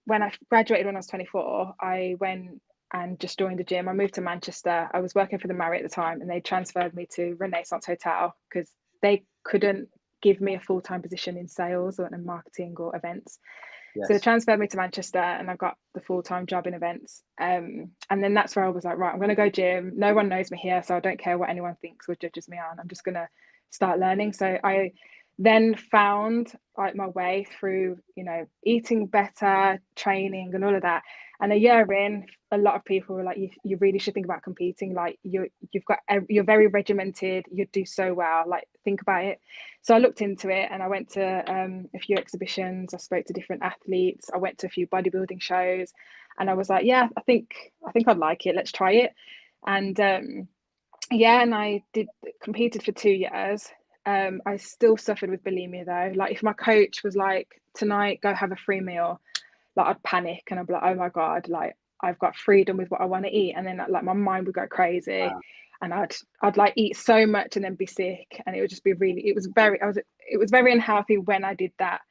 when I graduated when I was 24, I went and just joined the gym. I moved to Manchester. I was working for the Marriott at the time, and they transferred me to Renaissance Hotel because they couldn't give me a full-time position in sales or in marketing or events. Yes. So they transferred me to Manchester, and I got the full-time job in events. And then that's where I was like, right, I'm going to go gym. No one knows me here, so I don't care what anyone thinks or judges me on. I'm just going to start learning. So I then found like my way through, you know, eating better, training and all of that. And a year in, a lot of people were like, you really should think about competing. Like you're very regimented, you do so well, like think about it. So I looked into it, and I went to a few exhibitions. I spoke to different athletes. I went to a few bodybuilding shows, and I was like, yeah, I think I'd like it. Let's try it. And and I competed for 2 years. I still suffered with bulimia though. Like if my coach was like, tonight, go have a free meal, like I'd panic and I'd be like, oh my God, like I've got freedom with what I want to eat. And then like my mind would go crazy. Wow. And I'd like eat so much and then be sick. And it would just be it was very unhealthy when I did that.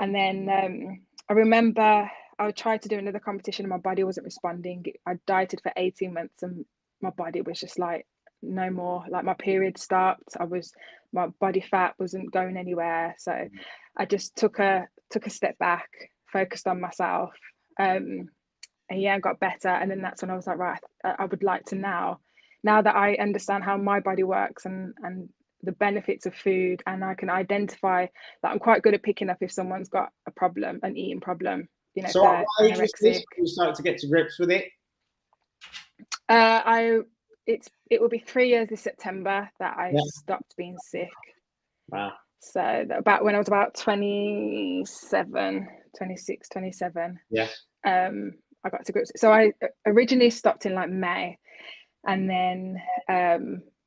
And then I remember I tried to do another competition and my body wasn't responding. I dieted for 18 months and my body was just like, no more. Like my period stopped. My body fat wasn't going anywhere. So I just took a step back, focused on myself, and got better. And then that's when I was like, right, I would like to now that I understand how my body works and the benefits of food, and I can identify that I'm quite good at picking up if someone's got a problem, an eating problem, you know. So what age was this? You started to get to grips with it? It will be 3 years this September that I stopped being sick. Wow. So about when I was about 26, 27. Yeah. I got to grips. So I originally stopped in like May, and then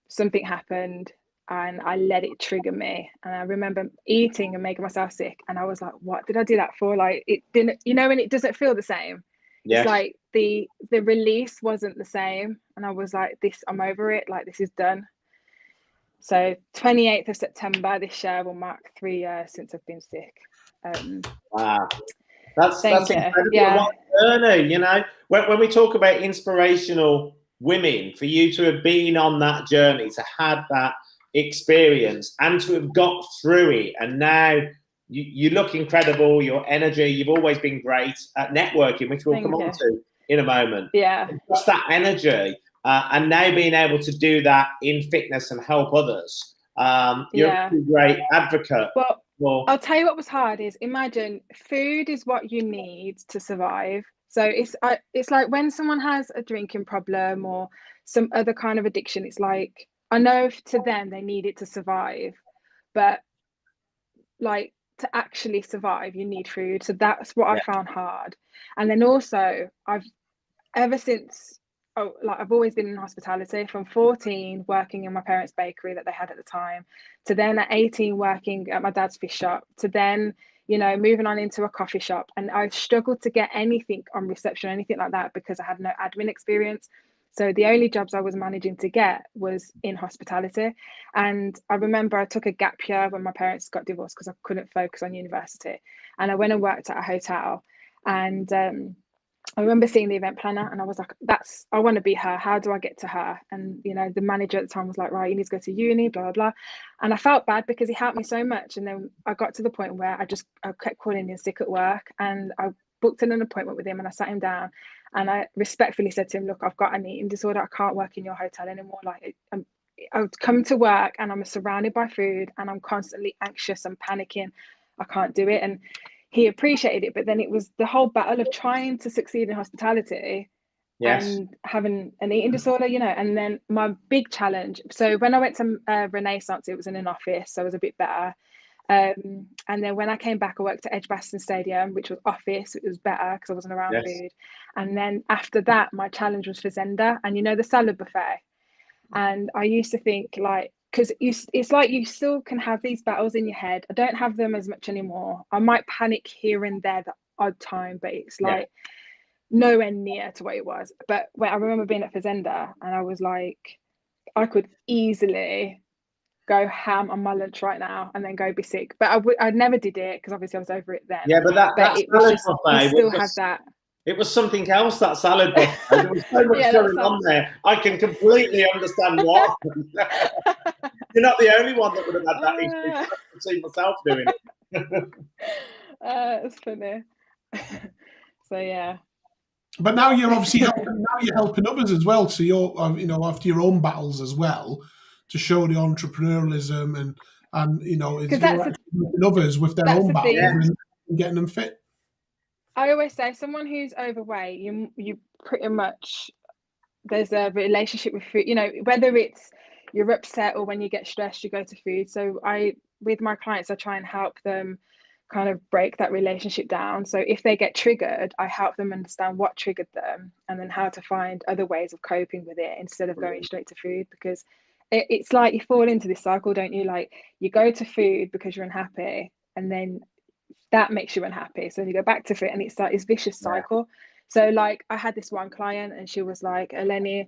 something happened and I let it trigger me. And I remember eating and making myself sick, and I was like, what did I do that for? Like it didn't, you know, when it doesn't feel the same. Yes. It's like the release wasn't the same, and I was like, I'm over it, like this is done. So 28th of September this year will mark 3 years since I've been sick. Wow, that's incredible. Yeah. You know, when we talk about inspirational women, for you to have been on that journey, to have that experience and to have got through it, and now you look incredible, your energy, you've always been great at networking, which we'll come on to in a moment. Yeah. Just that energy, and now being able to do that in fitness and help others. You're a great advocate. Well, I'll tell you what was hard is, imagine food is what you need to survive. So it's like when someone has a drinking problem or some other kind of addiction, it's like, I know to them they need it to survive, but like to actually survive, you need food. So that's what I found hard. And then also I've always been in hospitality, from 14 working in my parents' bakery that they had at the time, to then at 18 working at my dad's fish shop, to then, you know, moving on into a coffee shop. And I struggled to get anything on reception, anything like that, because I had no admin experience. So the only jobs I was managing to get was in hospitality. And I remember I took a gap year when my parents got divorced because I couldn't focus on university. And I went and worked at a hotel. And I remember seeing the event planner and I was like, I want to be her. How do I get to her? And, you know, the manager at the time was like, right, you need to go to uni, blah, blah, blah. And I felt bad because he helped me so much. And then I got to the point where I kept calling in sick at work, and I booked in an appointment with him and I sat him down and I respectfully said to him, look, I've got an eating disorder. I can't work in your hotel anymore. Like I would come to work and I'm surrounded by food and I'm constantly anxious and panicking. I can't do it. And he appreciated it, but then it was the whole battle of trying to succeed in hospitality Yes. and having an eating disorder, you know. And then my big challenge, so when I went to Renaissance, it was in an office, so I was a bit better. And then when I came back, I worked at Edgbaston Stadium, which was office. It was better because I wasn't around food. And then after that, my challenge was Fazenda, and you know, the salad buffet. And I used to think, like, because it's like you still can have these battles in your head. I don't have them as much anymore. I might panic here and there the odd time, but it's like nowhere near to what it was. But when I remember being at Fazenda, and I was like, I could easily go ham on my lunch right now and then go be sick. But I never did it because obviously I was over it then. Yeah, but that it was salad just, buffet you still have that. It was something else, that salad buffet. There was so much going on there. I can completely understand why. You're not the only one that would have had that issue. I can see myself doing it. It's funny. So yeah. But now you're obviously helping others as well. So you're, you know, after your own battles as well, to show the entrepreneurialism and you know, it's helping others with their own battles and getting them fit. I always say, someone who's overweight, you pretty much, there's a relationship with food. You know, whether it's you're upset or when you get stressed, you go to food. So with my clients, I try and help them kind of break that relationship down. So if they get triggered, I help them understand what triggered them and then how to find other ways of coping with it instead of going straight to food. Because it's like you fall into this cycle, don't you? Like, you go to food because you're unhappy, and then that makes you unhappy, so you go back to food, and it's like this vicious cycle. So like, I had this one client, and she was like, Eleni,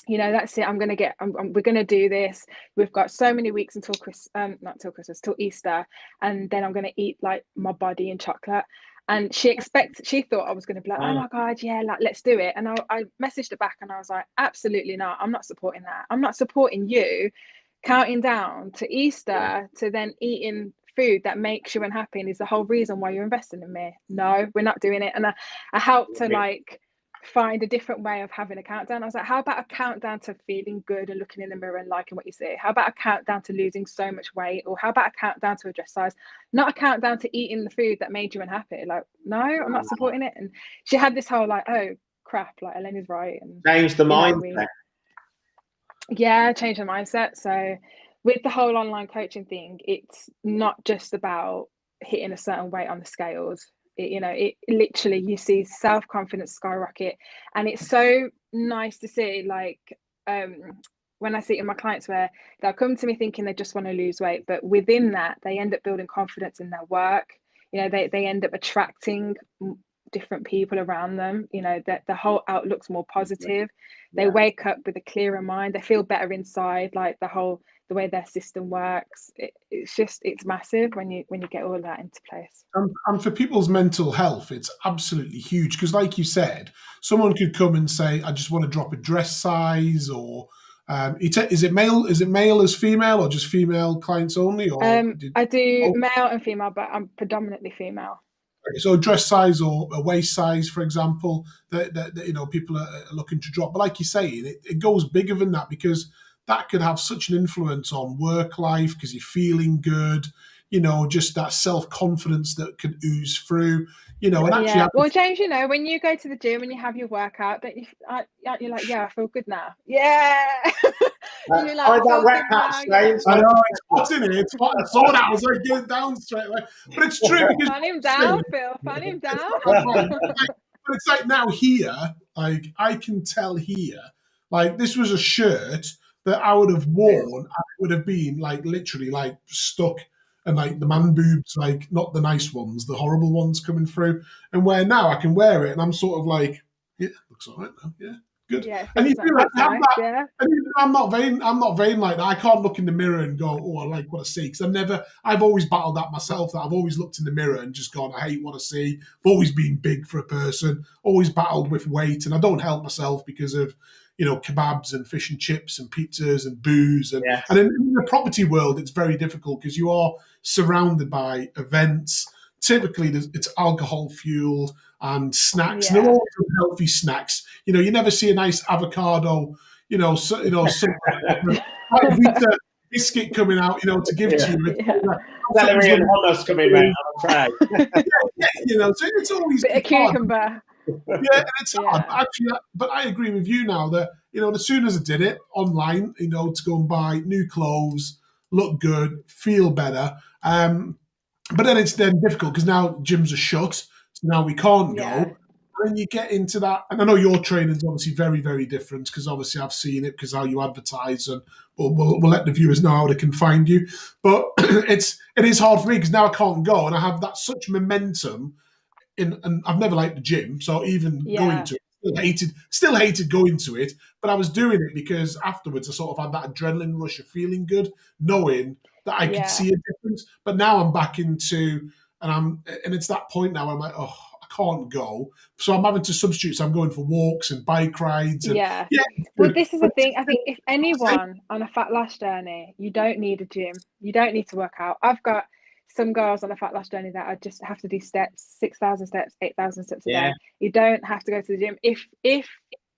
you know, that's it, we're gonna do this. We've got so many weeks until till Easter, and then I'm gonna eat like my body in chocolate. And she thought I was gonna be like, oh my god, yeah, like, let's do it. And I messaged her back, and I was like, absolutely not, I'm not supporting that. I'm not supporting you counting down to Easter to then eating food that makes you unhappy and is the whole reason why you're investing in me. No, we're not doing it. And I helped to like find a different way of having a countdown. I was like, how about a countdown to feeling good and looking in the mirror and liking what you see? How about a countdown to losing so much weight? Or how about a countdown to a dress size? Not a countdown to eating the food that made you unhappy. Like, no, I'm not supporting it. And she had this whole like, oh crap, like, Eleni's right. And change the mindset. Change the mindset. So with the whole online coaching thing, it's not just about hitting a certain weight on the scales. It literally, you see self-confidence skyrocket, and it's so nice to see. Like, when I see it in my clients, where they'll come to me thinking they just want to lose weight, but within that, they end up building confidence in their work. You know, they end up attracting different people around them. You know, that the whole outlook's more positive. They wake up with a clearer mind. They feel better inside. Like, the way their system works, it's massive when you get all that into place. And for people's mental health, it's absolutely huge, because like you said, someone could come and say, I just want to drop a dress size, or is it male as female, or just female clients only? Or I do male and female, but I'm predominantly female. So dress size or a waist size, for example, that you know, people are looking to drop. But like you say, it goes bigger than that, because that could have such an influence on work life, because you're feeling good, you know, just that self-confidence that can ooze through, you know. And actually, well, James, you know, when you go to the gym and you have your workout, don't you, you're like, yeah, I feel good now. Yeah. And you're like, that wet patch, James. I know, it's hot in here. It's hot. I saw that. I was like, get it down straight away. But it's true. Because fan him down, Phil. Fan him down. But it's like, now here, like, I can tell here, like, this was a shirt that I would have worn, and it would have been like literally like stuck, and like the man boobs, like not the nice ones, the horrible ones coming through. And where now I can wear it, and I'm sort of like, yeah, looks all right now, yeah, good. Yeah, and you feel like nice, that. And I'm not vain like that. I can't look in the mirror and go, oh, I like what I see, because I've always battled that myself. That I've always looked in the mirror and just gone, I hate what I see. I've always been big for a person, always battled with weight, and I don't help myself because of, you know, kebabs and fish and chips and pizzas and booze. And in the property world, it's very difficult, because you are surrounded by events. Typically, it's alcohol fueled and snacks. And they're all healthy snacks. You know, you never see a nice avocado, some Vita biscuit coming out, to give to you. Celery and hummus coming around on a tray. So it's always a cucumber. and it's hard. Yeah. But I agree with you now that, as soon as I did it online, to go and buy new clothes, look good, feel better. But then it's then difficult because now gyms are shut, so now we can't Yeah. go. And you get into that, and I know your training's obviously very, very different because obviously I've seen it because how you advertise, and we'll let the viewers know how they can find you. But it is hard for me because now I can't go, and I have that such momentum and I've never liked the gym, so even going Yeah. to it, still hated going to it, but I was doing it because afterwards I sort of had that adrenaline rush of feeling good, knowing that I could see a difference. But now I'm back into, and it's that point now where I'm like, oh, I can't go, so I'm having to substitute. So I'm going for walks and bike rides, and Yeah. it's Well, good. this is the thing. I think if anyone on a fat loss journey, you don't need a gym. You don't need to work out. I've got some girls on a fat loss journey that I just have to do steps, 6,000 steps, 8,000 steps a Yeah. day. You don't have to go to the gym. If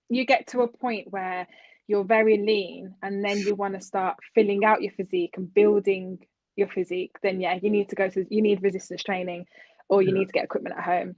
you get to a point where you're very lean and then you want to start filling out your physique and building your physique, then yeah, you need resistance training, or you need to get equipment at home.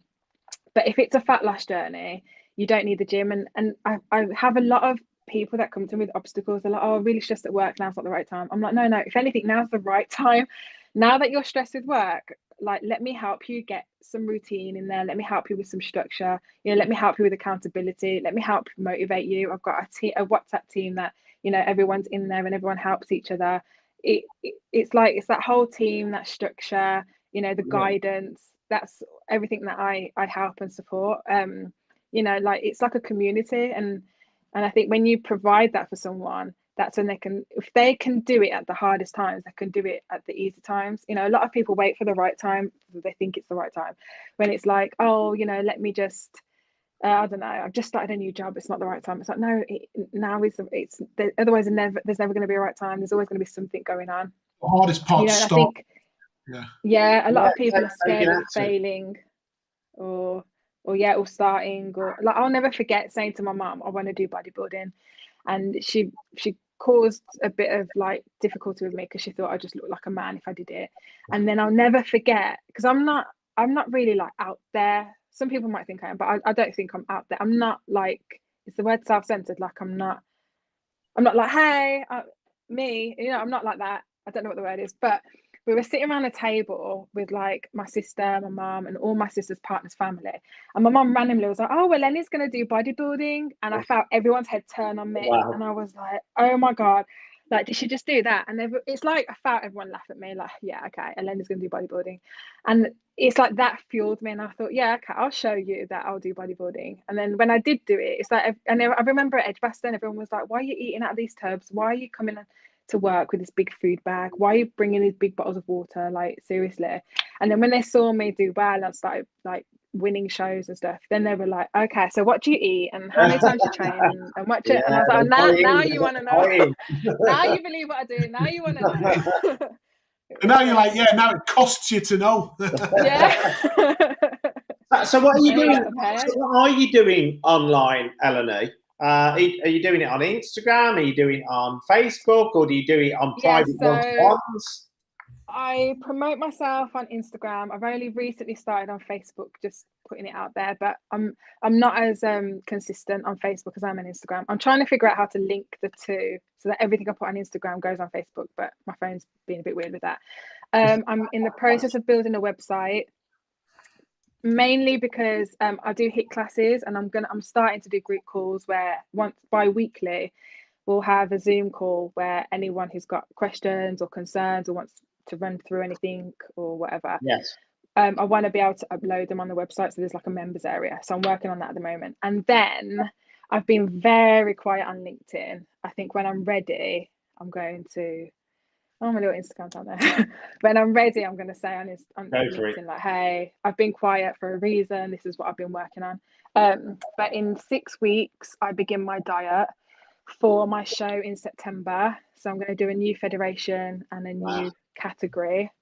But if it's a fat loss journey, you don't need the gym. And I have a lot of people that come to me with obstacles. They're like, oh, I'm really stressed at work. Now's not the right time. I'm like, no. If anything, now's the right time. Now that you're stressed with work, like, let me help you get some routine in there. Let me help you with some structure. Let me help you with accountability. Let me help motivate you. I've got a WhatsApp team that, everyone's in there and everyone helps each other. It's that whole team, that structure, the guidance. That's everything that I help and support. It's like a community, and I think when you provide that for someone, that's when if they can do it at the hardest times, they can do it at the easy times. A lot of people wait for the right time. They think it's the right time, when it's like, oh, let me just, I don't know, I've just started a new job, it's not the right time. It's like, no, now otherwise there's never going to be a right time. There's always going to be something going on. The hardest part I start. think, yeah, a lot of people are scared of failing, or starting, or like, I'll never forget saying to my mum, I want to do bodybuilding, and she caused a bit of like difficulty with me because she thought I just looked like a man if I did it. And then I'll never forget, because I'm not really like out there. Some people might think I am, but I don't think I'm out there. I'm not like, it's the word self-centered, like I'm not like, hey, me, I'm not like that. I don't know what the word is, but we were sitting around a table with like my sister, my mum, and all my sister's partner's family. And my mum randomly was like, oh, well, Eleni's going to do bodybuilding. And I felt everyone's head turn on me. Wow. And I was like, oh my God, like, did she just do that? And it's like, I felt everyone laugh at me, like, yeah, okay, Eleni's going to do bodybuilding. And it's like that fueled me. And I thought, yeah, okay, I'll show you that I'll do bodybuilding. And then when I did do it, it's like, and I remember at Edgbaston, everyone was like, why are you eating out of these tubs? Why are you coming to work with this big food bag? Why are you bringing these big bottles of water? Like, seriously. And then when they saw me do well and started like winning shows and stuff, then they were like, okay, so what do you eat and how many times you train and what you, and I was like, now you want to know. Now you believe what I do. Now you want to know. And now you're like, yeah, now it costs you to know. Yeah. So what are you doing? So what are you doing online, Eleni? Are you doing it on Instagram? Are you doing it on Facebook, or do you do it on private one-to-ones? I promote myself on Instagram. I've only recently started on Facebook, just putting it out there, but I'm not as consistent on Facebook as I'm on Instagram. I'm trying to figure out how to link the two so that everything I put on Instagram goes on Facebook, but my phone's being a bit weird with that. I'm in the process of building a website, mainly because I do HIIT classes, and I'm starting to do group calls where once bi-weekly we'll have a Zoom call where anyone who's got questions or concerns or wants to run through anything or whatever. Yes. I want to be able to upload them on the website, so there's like a members area. So I'm working on that at the moment. And then I've been very quiet on LinkedIn. I think when I'm ready, I'm going to, oh, my little Instagram's on there. When I'm ready, I'm going to say on LinkedIn, like, hey, I've been quiet for a reason. This is what I've been working on. But in 6 weeks, I begin my diet for my show in September. So I'm going to do a new federation and a new category.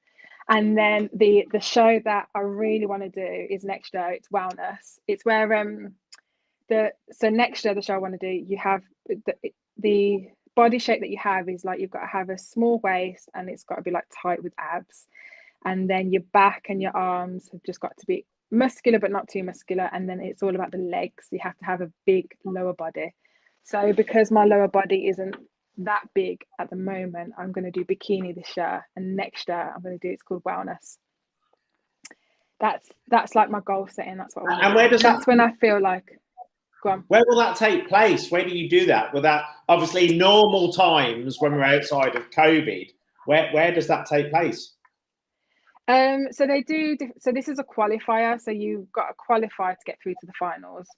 And then the show that I really want to do is next year. It's wellness. It's where so next year, the show I want to do, you have the body shape that you have is like, you've got to have a small waist and it's got to be like tight with abs. and then your back and your arms have just got to be muscular but not too muscular, and then it's all about the legs. You have to have a big lower body. So because my lower body isn't that big at the moment, I'm going to do bikini this year, and next year I'm going to do, it's called wellness. That's like my goal setting. That's what I want. And where does that? That's when I feel like. Go on. Where will that take place? Where do you do that? Will that, obviously normal times when we're outside of COVID? Where does that take place? So they do. So this is a qualifier. So you've got to qualify to get through to the finals.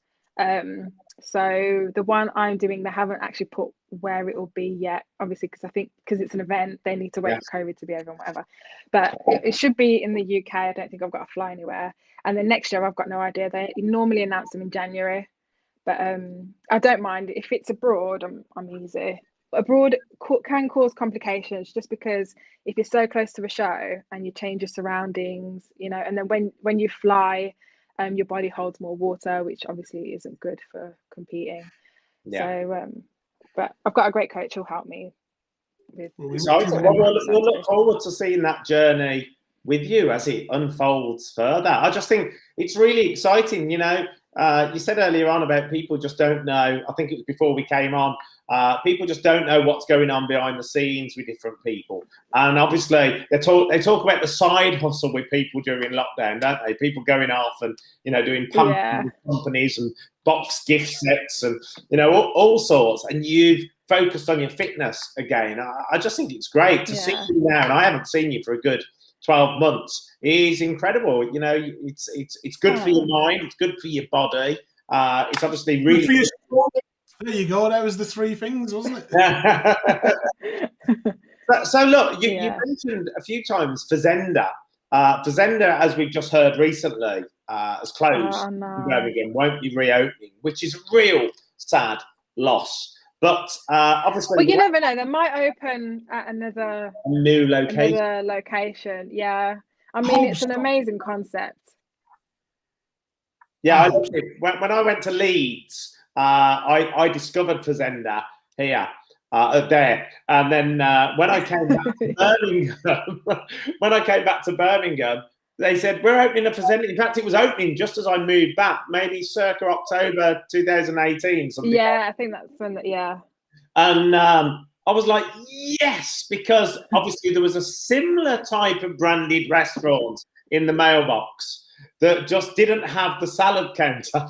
So the one I'm doing, they haven't actually put where it will be yet, obviously, because I think because it's an event, they need to wait for COVID to be over and whatever. But it should be in the UK. I don't think I've got to fly anywhere. And then next year, I've got no idea. They normally announce them in January, but I don't mind if it's abroad. I'm easy. Abroad can cause complications just because if you're so close to a show and you change your surroundings, you know, and then when you fly, your body holds more water, which obviously isn't good for competing. So but I've got a great coach who'll help me with we'll look forward to seeing that journey with you as it unfolds further. I just think it's really exciting. You know, you said earlier on about people just don't know. I think it was before we came on. People just don't know what's going on behind the scenes with different people, and obviously they talk about the side hustle with people during lockdown, don't they? People going off and doing pumping companies and box gift sets and all sorts. And you've focused on your fitness again. I just think it's great to see you now, and I haven't seen you for a good 12 months. It is incredible. You know, it's good for your mind, it's good for your body. It's obviously really good for your there you go. That was the three things, wasn't it? So look, you mentioned a few times Fazenda. Fazenda, as we've just heard recently, has closed in Birmingham, won't be reopening, which is a real sad loss. But obviously, well, you never know. They might open at another new location. Another location, yeah. I mean, it's an amazing concept. Yeah, when I went to Leeds, I discovered Fazenda here, there, and then when I came back to Birmingham, they said we're opening a Fazenda. In fact, it was opening just as I moved back, maybe circa October 2018. Something. Yeah, I think that's when. And I was like, yes, because obviously there was a similar type of branded restaurant in the mailbox that just didn't have the salad counter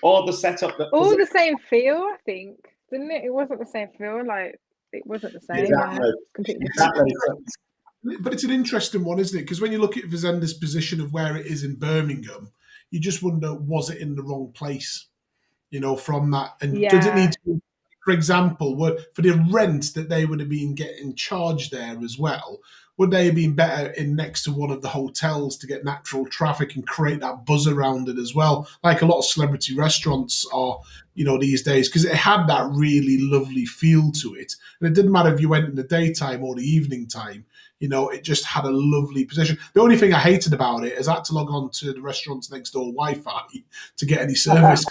or the setup. All the same feel, I think, didn't it? It wasn't the same feel. Like it wasn't the same. Exactly. Completely Exactly. But it's an interesting one, isn't it? Because when you look at Fazenda's position of where it is in Birmingham, you just wonder, was it in the wrong place? From that, and does it need to? For example, for the rent that they would have been getting charged there as well, would they have been better in next to one of the hotels to get natural traffic and create that buzz around it as well, like a lot of celebrity restaurants are, these days, because it had that really lovely feel to it. And it didn't matter if you went in the daytime or the evening time, it just had a lovely position. The only thing I hated about it is I had to log on to the restaurant's next door Wi-Fi to get any service.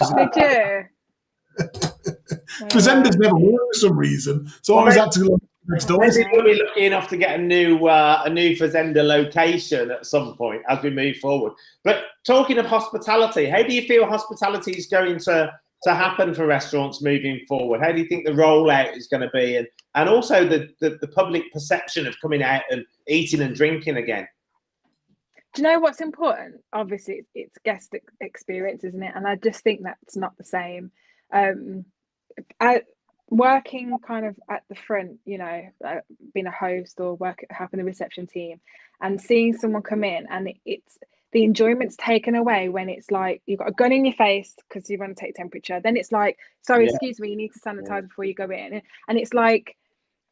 Fazenda's never worked for some reason, so I always had to go next door. We'll be lucky enough to get a new Fazenda location at some point as we move forward. But talking of hospitality, how do you feel hospitality is going to happen for restaurants moving forward? How do you think the rollout is going to be, and also the public perception of coming out and eating and drinking again? Do you know what's important? Obviously, it's guest experience, isn't it? And I just think that's not the same. Working kind of at the front, being a host or helping the reception team, and seeing someone come in, and it's the enjoyment's taken away when it's like you've got a gun in your face because you want to take temperature. Then it's like, sorry, excuse me, you need to sanitize before you go in, and it's like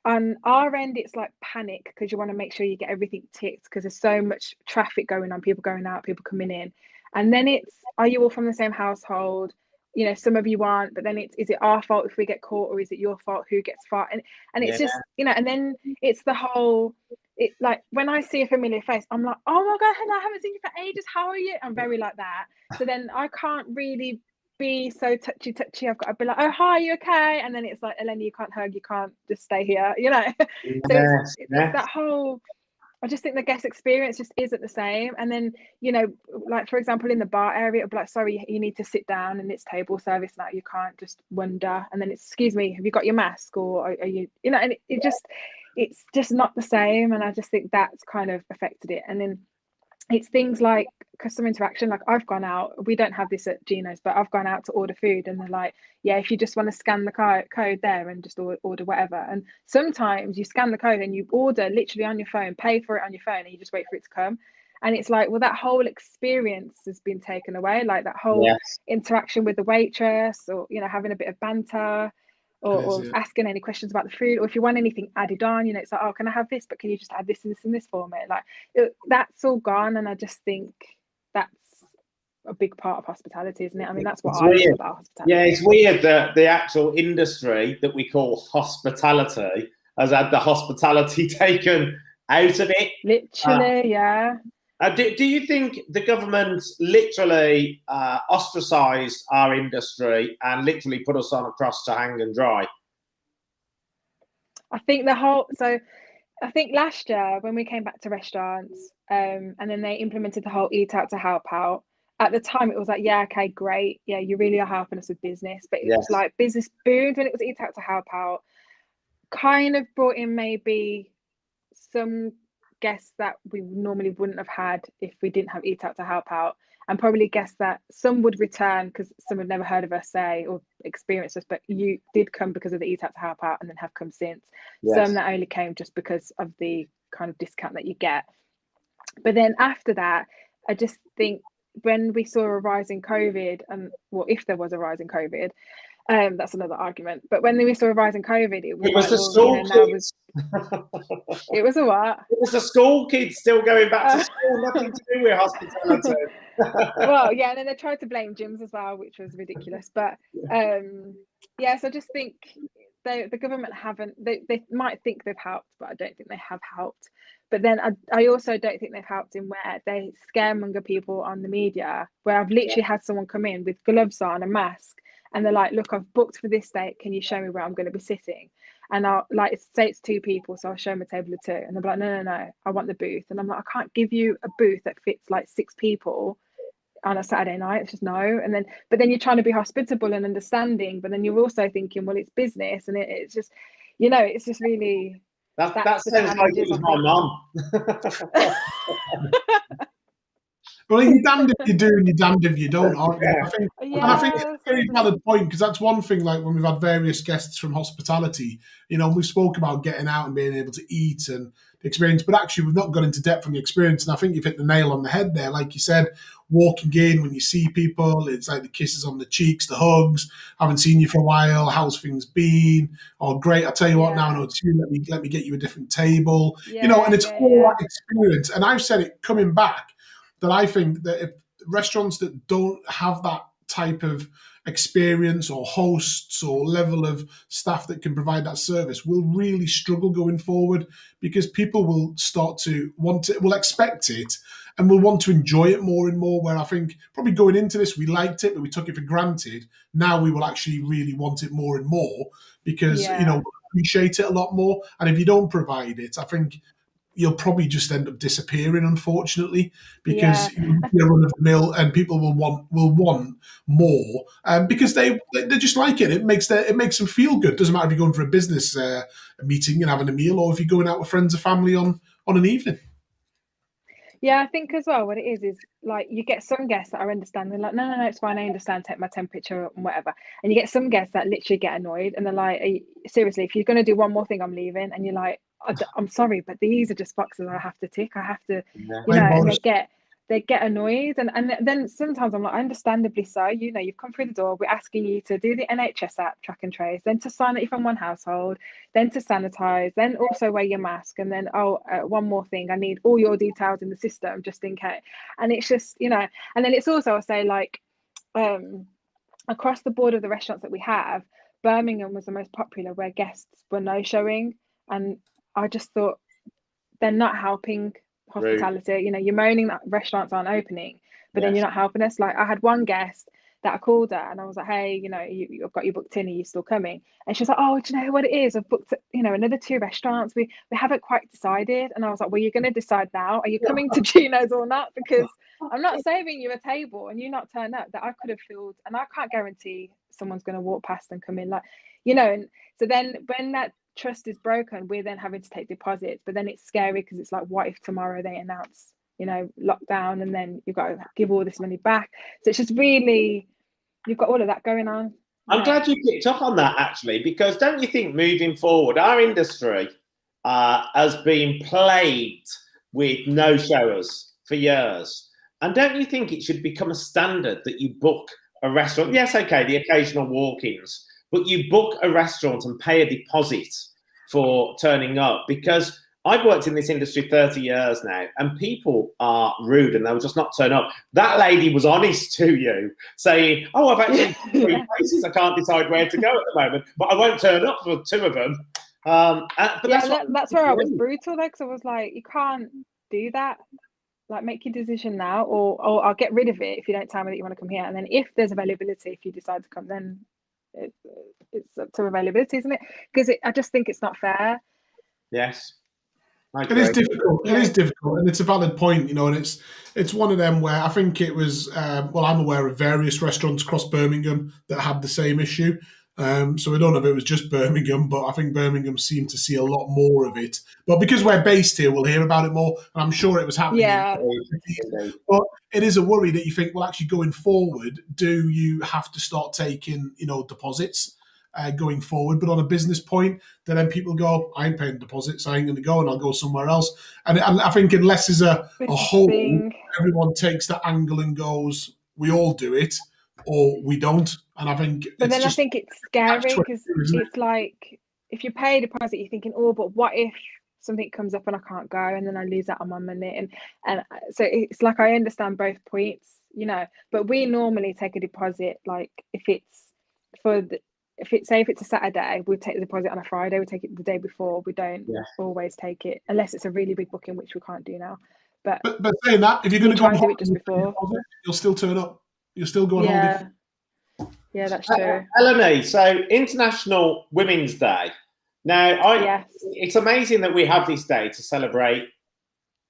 on our end, it's like panic because you want to make sure you get everything ticked because there's so much traffic going on, people going out, people coming in, and then it's, are you all from the same household? Some of you aren't, but then is it our fault if we get caught, or is it your fault who gets fought? And it's just, and then it's the whole, like when I see a familiar face, I'm like, oh my God, Hannah, I haven't seen you for ages. How are you? I'm very like that. So then I can't really be so touchy. I've got to be like, oh, hi, you okay? And then it's like, Eleni, you can't hug, you can't just stay here, So it's that whole, I just think the guest experience just isn't the same. And then, you know, like for example, in the bar area, it'll be like, sorry, you need to sit down and it's table service now. You can't just wander. And then it's, excuse me, have you got your mask, or are you, you know, and it's just not the same. And I just think that's kind of affected it. And then it's things like customer interaction. Like I've gone out, we don't have this at Gino's, but I've gone out to order food and they're like, yeah, if you just want to scan the code there and just order whatever. And sometimes you scan the code and you order literally on your phone, pay for it on your phone, and you just wait for it to come. And it's like, well, that whole experience has been taken away, like that whole interaction with the waitress, or, you know, having a bit of banter, or asking any questions about the food, or if you want anything added on, you know, it's like, oh, can I have this, but can you just add this and this and this for me? Like that's all gone. And I just think that's a big part of hospitality, isn't it? I mean, that's what I love about hospitality. Yeah, it's weird that the actual industry that we call hospitality has had the hospitality taken out of it. Literally, yeah. Do you think the government literally ostracised our industry and literally put us on a cross to hang and dry? I think I think last year when we came back to restaurants, and then they implemented the whole eat out to help out. At the time, it was like, yeah, okay, great. Yeah, you really are helping us with business. But it was like business boomed when it was eat out to help out. Kind of brought in maybe some guests that we normally wouldn't have had if we didn't have eat out to help out, and probably guests that some would return because some had never heard of us, say, or experienced us, but you did come because of the eat out to help out and then have come since. Some that only came just because of the kind of discount that you get. But then after that, I just think when we saw a rise in COVID, and well, if there was a rise in COVID, that's another argument. But when we saw a rise in COVID, it was the school kids. It was a what? It was the school kids still going back to school, nothing to do with hospitality. Well, yeah, and then they tried to blame gyms as well, which was ridiculous. But yeah, so I just think the government they might think they've helped, but I don't think they have helped. But then I also don't think they've helped in where they scaremonger people on the media, where I've literally had someone come in with gloves on, a mask, and they're like, look, I've booked for this date, can you show me where I'm going to be sitting? And I'll like say it's 2 people, so I'll show them a table of 2, and they're like, no, I want the booth. And I'm like, I can't give you a booth that fits like 6 people on a Saturday night. It's just no. And then but then you're trying to be hospitable and understanding, but then you're also thinking, well, it's business, and it's just, you know, it's just really that sounds like it was my mum. Well, you're damned if you do and you're damned if you don't, aren't you? I think it's a very valid point, because that's one thing, like when we've had various guests from hospitality, you know, we've spoke about getting out and being able to eat and the experience, but actually we've not gone into depth on the experience. And I think you've hit the nail on the head there. Like you said, walking in, when you see people, it's like the kisses on the cheeks, the hugs, haven't seen you for a while, how's things been? Oh, great, I'll tell you what, now I know it's you, let me get you a different table. You know, and it's all that experience. And I've said it coming back, that I think that if restaurants that don't have that type of experience or hosts or level of staff that can provide that service will really struggle going forward, because people will start to will expect it and will want to enjoy it more and more, where I think probably going into this, we liked it, but we took it for granted. Now we will actually really want it more and more, because, you know, we'll appreciate it a lot more. And if you don't provide it, I think you'll probably just end up disappearing, unfortunately, because you're run of the mill, and people will want more, because they just like it. It makes them feel good. Doesn't matter if you're going for a business meeting and having a meal, or if you're going out with friends or family on an evening. Yeah, I think as well what it is like you get some guests that are understanding, like, no, it's fine, I understand, take my temperature and whatever. And you get some guests that literally get annoyed, and they're like, seriously, if you're going to do one more thing, I'm leaving. And you're like, I'm sorry, but these are just boxes I have to tick. I have to, you know, and they get annoyed. And then sometimes I'm like, understandably so, you know, you've come through the door, we're asking you to do the NHS app, track and trace, then to sign that you're from one household, then to sanitize, then also wear your mask, and then, one more thing, I need all your details in the system just in case. And it's just, you know, and then it's also, I say, like, across the board of the restaurants that we have, Birmingham was the most popular, where guests were no-showing. And I just thought, they're not helping hospitality. You know, you're moaning that restaurants aren't opening, but then you're not helping us. Like, I had one guest that I called her and I was like, hey, you know, you've got you booked in, are you still coming? And she was like, oh, do you know what it is? I've booked, you know, another 2 restaurants. We haven't quite decided. And I was like, well, you're going to decide now. Are you coming to Gino's or not? Because I'm not saving you a table and you not turn up that I could have filled, and I can't guarantee someone's going to walk past and come in, like, you know. And so then when that trust is broken, we're then having to take deposits, but then it's scary because it's like, what if tomorrow they announce, you know, lockdown, and then you've got to give all this money back. So it's just really, you've got all of that going on. I'm glad you picked up on that, actually, because don't you think moving forward, our industry has been plagued with no-showers for years? And don't you think it should become a standard that you book a restaurant? Yes, okay, the occasional walk-ins, but you book a restaurant and pay a deposit for turning up, because I've worked in this industry 30 years now, and people are rude and they'll just not turn up. That lady was honest to you, saying, oh, I've actually 3 places, I can't decide where to go at the moment, but I won't turn up for 2 of them. But that's where I was brutal, though, because I was like, you can't do that. Like, make your decision now, or I'll get rid of it if you don't tell me that you want to come here. And then if there's availability, if you decide to come, then it's up to availability, isn't it? Because I just think it's not fair. Yes. It is difficult. It is difficult, and it's a valid point, you know. And it's one of them where I think it was. Well, I'm aware of various restaurants across Birmingham that had the same issue. So I don't know if it was just Birmingham, but I think Birmingham seemed to see a lot more of it. But because we're based here, we'll hear about it more. And I'm sure it was happening. Yeah. But it is a worry that you think, well, actually going forward, do you have to start taking, you know, deposits going forward? But on a business point, then people go, I ain't paying deposits, I ain't going to go, and I'll go somewhere else. And I think unless there's a whole, everyone takes that angle and goes, we all do it, or we don't. And I think, but then I think it's scary because it's like, if you pay a deposit, you're thinking, oh, but what if something comes up and I can't go, and then I lose out on my money? And so it's like, I understand both points, you know. But we normally take a deposit, like if it's say if it's a Saturday, we take the deposit on a Friday. We take it the day before. We don't always take it unless it's a really big booking, which we can't do now. But saying that, if you're going to go and do it just before, you'll still turn up. You'll still go on holiday. Yeah, that's true. Eleni, so International Women's Day. Now, it's amazing that we have this day to celebrate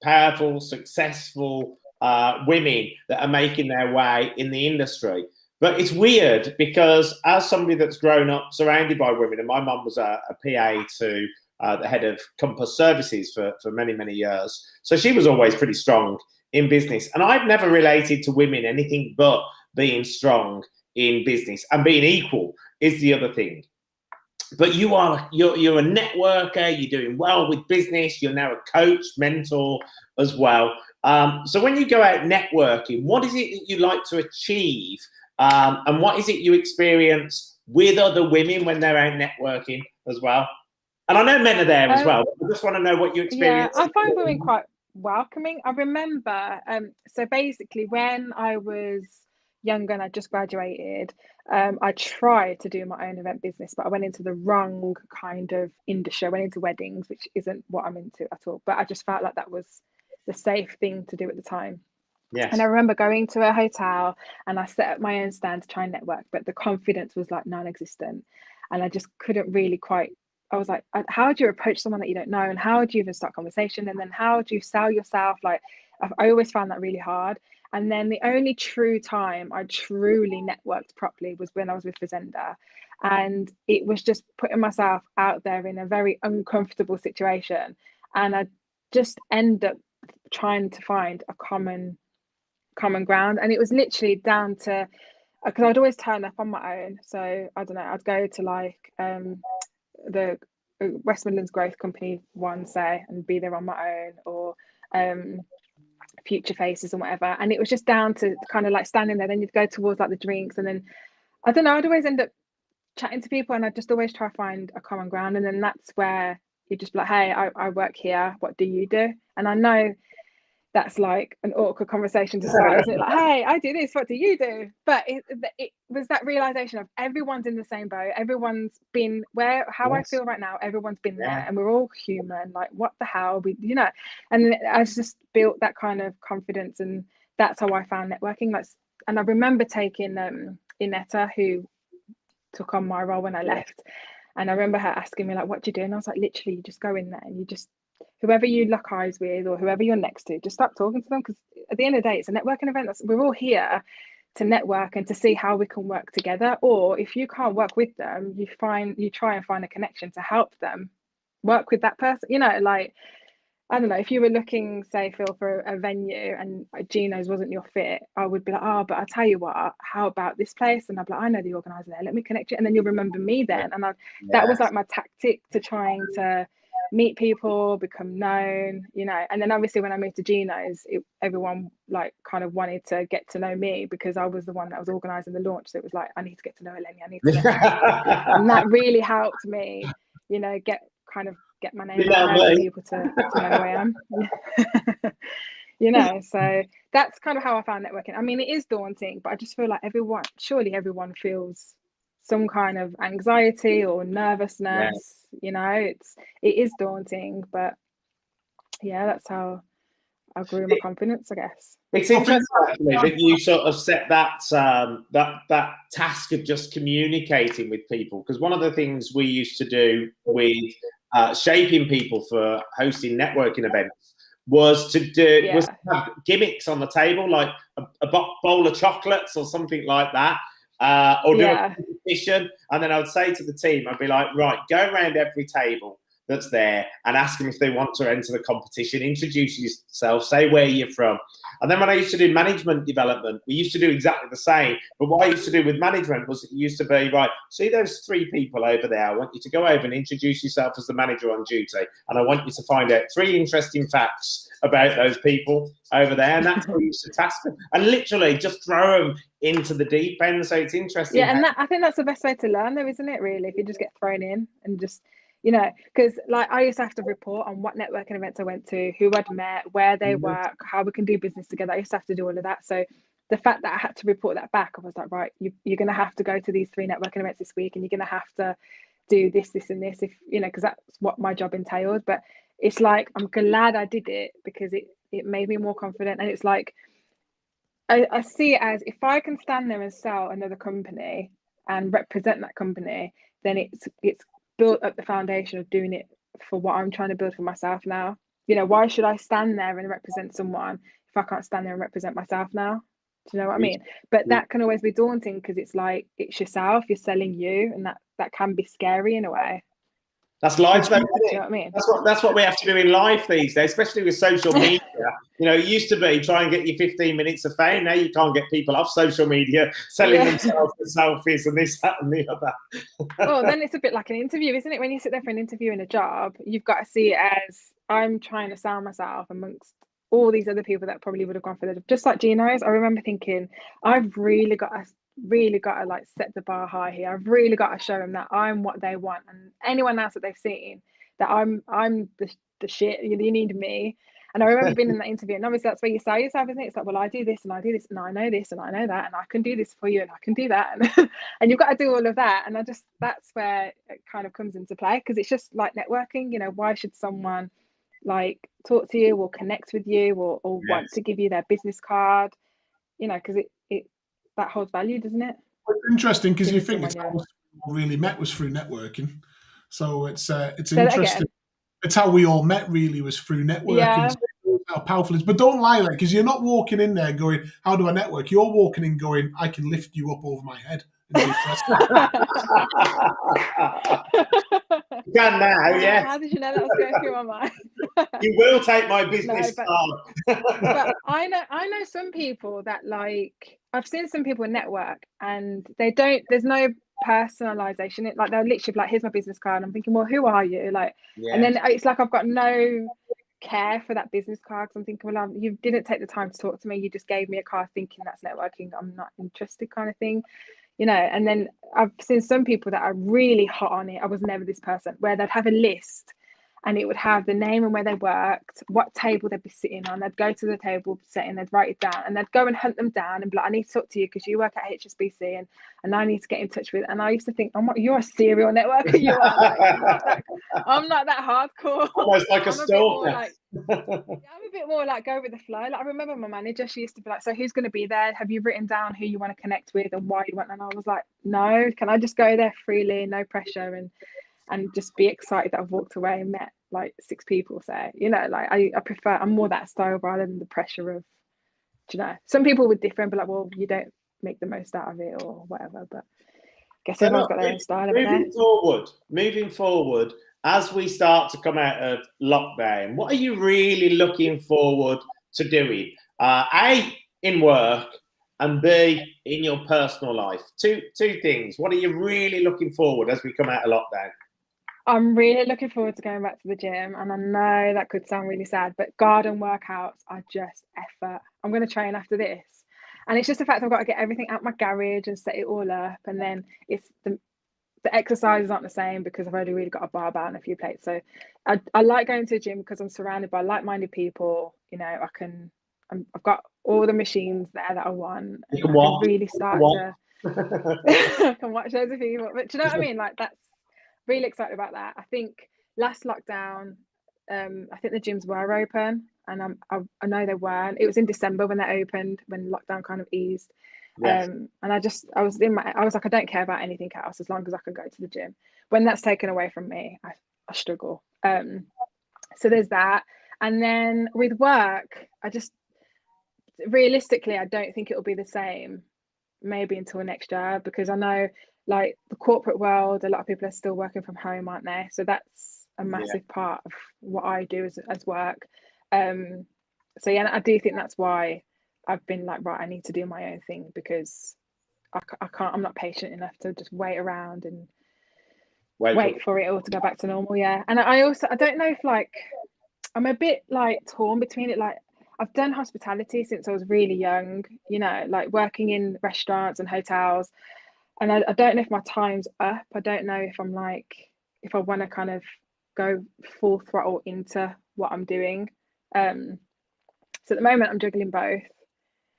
powerful, successful women that are making their way in the industry. But it's weird because as somebody that's grown up surrounded by women, and my mum was a PA to the head of Compass Services for many, many years. So she was always pretty strong in business. And I've never related to women anything but being strong in business, and being equal is the other thing. But you're a networker, you're doing well with business, you're now a coach, mentor as well. So when you go out networking, what is it that you like to achieve? And what is it you experience with other women when they're out networking as well? And I know men are there as well, but I just want to know what you experience. Yeah, I find women quite welcoming. I remember, so basically when I was younger and I just graduated, I tried to do my own event business, but I went into the wrong kind of industry. I went into weddings, which isn't what I'm into at all. But I just felt like that was the safe thing to do at the time. Yes. And I remember going to a hotel and I set up my own stand to try and network, but the confidence was like non-existent. And I just couldn't really quite, I was like, how do you approach someone that you don't know? And how do you even start conversation? And then how do you sell yourself? Like, I always found that really hard. And then the only true time I truly networked properly was when I was with Fazenda. And it was just putting myself out there in a very uncomfortable situation. And I just end up trying to find a common ground. And it was literally down to, because I'd always turn up on my own. So I don't know, I'd go to like the West Midlands Growth Company one, say, and be there on my own, or Future Faces and whatever. And it was just down to kind of like standing there. Then you'd go towards like the drinks, and then I don't know, I'd always end up chatting to people, and I'd just always try to find a common ground. And then that's where you just be like, hey, I work here, what do you do? And I know that's like an awkward conversation to start, isn't it? Like, hey, I do this, what do you do? But it was that realization of everyone's in the same boat, everyone's been how I feel right now, everyone's been there, and we're all human. Like, what the hell, we and I just built that kind of confidence, and that's how I found networking. And I remember taking Inetta, who took on my role when I left. And I remember her asking me, like, what do you do? And I was like, literally, you just go in there and you just, whoever you lock eyes with or whoever you're next to, just start talking to them. Because at the end of the day, it's a networking event. We're all here to network and to see how we can work together. Or if you can't work with them, you try and find a connection to help them work with that person. You know, like, I don't know, if you were looking, say, Phil, for a venue and Gino's wasn't your fit, I would be like, oh, but I'll tell you what, how about this place? And I'd be like, I know the organizer there, let me connect you. And then you'll remember me then. And that was like my tactic to trying to meet people, become known, you know. And then obviously when I moved to Gino's, everyone like kind of wanted to get to know me because I was the one that was organising the launch. So it was like, I need to get to know Eleni, I need to know Eleni. And that really helped me, you know, get my name out there for people to know who I am. You know, so that's kind of how I found networking. I mean, it is daunting, but I just feel like surely everyone feels some kind of anxiety or nervousness. You know, it is daunting, but yeah, that's how I grew my confidence, I guess. It's interesting actually that you sort of set that that task of just communicating with people, because one of the things we used to do with shaping people for hosting networking events was to have gimmicks on the table, like a bowl of chocolates or something like that, or do a competition. And then I would say to the team, I'd be like, right, go around every table that's there and ask them if they want to enter the competition, introduce yourself, say where you're from. And then when I used to do management development, we used to do exactly the same. But what I used to do with management was it used to be, right, see those 3 people over there, I want you to go over and introduce yourself as the manager on duty. And I want you to find out 3 interesting facts about those people over there. And that's what we used to task them. And literally just throw them into the deep end. So it's interesting. Yeah, and I think that's the best way to learn though, isn't it, really? If you just get thrown in and just, you know, because like I used to have to report on what networking events I went to, who I'd met, where they work, how we can do business together. I used to have to do all of that. So the fact that I had to report that back, I was like, right, you're going to have to go to these 3 networking events this week, and you're going to have to do this, this, and this, if you know, because that's what my job entailed. But it's like I'm glad I did it because it made me more confident. And it's like I see it as if I can stand there and sell another company and represent that company, then it's built up the foundation of doing it for what I'm trying to build for myself now. You know, why should I stand there and represent someone if I can't stand there and represent myself now? Do you know what I mean? But that can always be daunting because it's like it's yourself, you're selling you, and that can be scary in a way. That's life, though. Do you know what I mean? That's what we have to do in life these days, especially with social media. You know, it used to be try and get your 15 minutes of fame. Now you can't get people off social media selling themselves for selfies and this, that, and the other. Well, then it's a bit like an interview, isn't it? When you sit there for an interview in a job, you've got to see it as I'm trying to sell myself amongst all these other people that probably would have gone for the job. Just like Gino's, I remember thinking, I've really got to like set the bar high here. I've really got to show them that I'm what they want, and anyone else that they've seen that I'm the shit. You need me. And I remember being in that interview, and obviously that's where you sell yourself, isn't it? It's like, well, I do this and I do this and I know this and I know that and I can do this for you and I can do that, and you've got to do all of that. And that's where it kind of comes into play, because it's just like networking. You know, why should someone like talk to you or connect with you or want to give you their business card? You know, because it that holds value, doesn't it? It's interesting because you think it's how we really met was through networking. So it's interesting. It's how we all met really was through networking. Yeah. So how powerful it is. But don't lie, like, because you're not walking in there going, how do I network? You're walking in going, I can lift you up over my head. And do you can now, yeah. How did you know that was going through my mind? You will take my business card. But I know some people that, like, I've seen some people network and there's no personalization. Like they'll literally be like, here's my business card. And I'm thinking, well, who are you? Like, and then it's like I've got no care for that business card, because I'm thinking, well, you didn't take the time to talk to me. You just gave me a card thinking that's networking. I'm not interested, kind of thing. You know, and then I've seen some people that are really hot on it. I was never this person, where they'd have a list and it would have the name and where they worked, what table they'd be sitting on. They'd go to the table setting, they'd write it down, and they'd go and hunt them down and be like, I need to talk to you because you work at HSBC and I need to get in touch with. And I used to think, you're a serial networker, you are. Like, I'm not that hardcore. Almost like a stalker. I'm a bit more like go with the flow. Like, I remember my manager, she used to be like, so who's going to be there? Have you written down who you want to connect with and why you want? And I was like, no, can I just go there freely, no pressure, and just be excited that I've walked away and met like 6 people. So, you know, like I'm more that style rather than the pressure of, you know, some people would different, but like, well, you don't make the most out of it or whatever. But I guess everyone's got their own style. Moving forward, as we start to come out of lockdown, what are you really looking forward to doing? A, in work, and B, in your personal life. Two things. What are you really looking forward as we come out of lockdown? I'm really looking forward to going back to the gym, and I know that could sound really sad, but garden workouts are just effort. I'm going to train after this, and it's just the fact I've got to get everything out my garage and set it all up, and then it's the exercises aren't the same because I've only really got a barbell and a few plates. So I like going to the gym because I'm surrounded by like-minded people. You know, I've got all the machines there that I want. You can watch. Really start to I can watch loads of people. But do you know what I mean? Like, that's really excited about that. I think last lockdown, I think the gyms were open, and I know they weren't. It was in December when they opened, when lockdown kind of eased. Yes. And I was like, I don't care about anything else as long as I can go to the gym. When that's taken away from me, I struggle. So there's that. And then with work, realistically, I don't think it'll be the same maybe until next year, because I know, like, the corporate world, a lot of people are still working from home, aren't they? So that's a massive part of what I do as work. So yeah, I do think that's why I've been like, right, I need to do my own thing, because I'm not patient enough to just wait around and wait for it all to go back to normal. Yeah. And I don't know if, like, I'm a bit like torn between it. Like, I've done hospitality since I was really young, you know, like working in restaurants and hotels. And I don't know if my time's up. I don't know if I'm like, if I want to kind of go full throttle into what I'm doing. So at the moment I'm juggling both.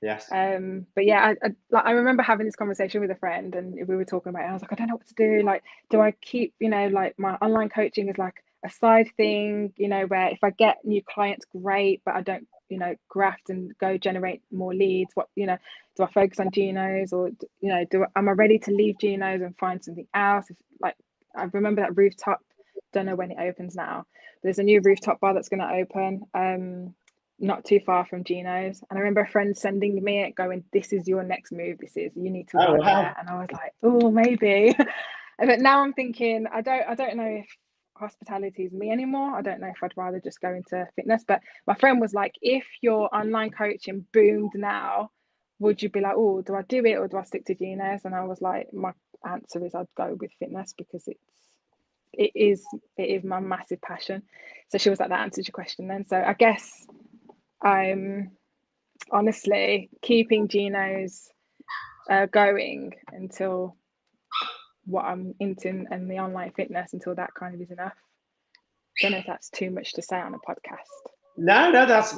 Yes. But yeah, I remember having this conversation with a friend, and we were talking about it. I was like, I don't know what to do. Like, do I keep, you know, like my online coaching is like a side thing, you know, where if I get new clients, great, but I don't, you know, graft and go generate more leads. What, you know, do I focus on Geno's, or, you know, am I ready to leave Geno's and find something else? Like, I remember that rooftop, don't know when it opens now, but there's a new rooftop bar that's going to open not too far from Geno's, and I remember a friend sending me it going, this is your next move, you need to work there. And I was like, oh, maybe. But now I'm thinking, I don't know if hospitality is me anymore. I don't know if I'd rather just go into fitness. But my friend was like, if your online coaching boomed now, would you be like, oh, do I do it or do I stick to Geno's? And I was like, my answer is I'd go with fitness, because it is my massive passion. So she was like, that answers your question then. So I guess I'm honestly keeping Geno's going until what I'm into and the online fitness, until that kind of is enough. Don't know if that's too much to say on a podcast. No, that's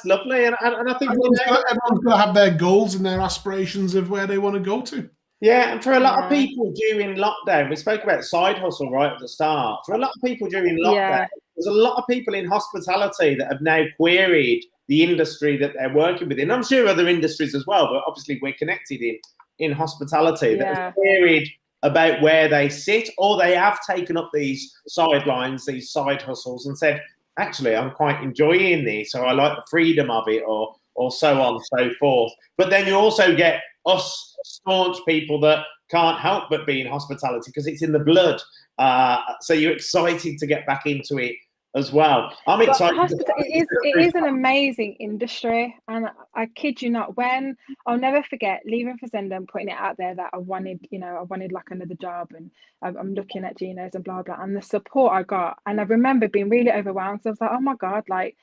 lovely, and I think everyone's got to have their goals and their aspirations of where they want to go to. Yeah, and for a lot of people during lockdown, we spoke about side hustle right at the start. For a lot of people during lockdown, there's a lot of people in hospitality that have now queried the industry that they're working within. I'm sure other industries as well, but obviously we're connected in hospitality that have queried about where they sit, or they have taken up these sidelines, these side hustles, and said, actually, I'm quite enjoying this, or I like the freedom of it, or so on and so forth. But then you also get us staunch people that can't help but be in hospitality because it's in the blood. So you're excited to get back into it as well. I'm excited. It is an amazing industry, and I kid you not, when I'll never forget leaving Fazenda and putting it out there that I wanted like another job, and I'm looking at Geno's and blah blah, and the support I got, and I remember being really overwhelmed. So I was like, oh my god, like,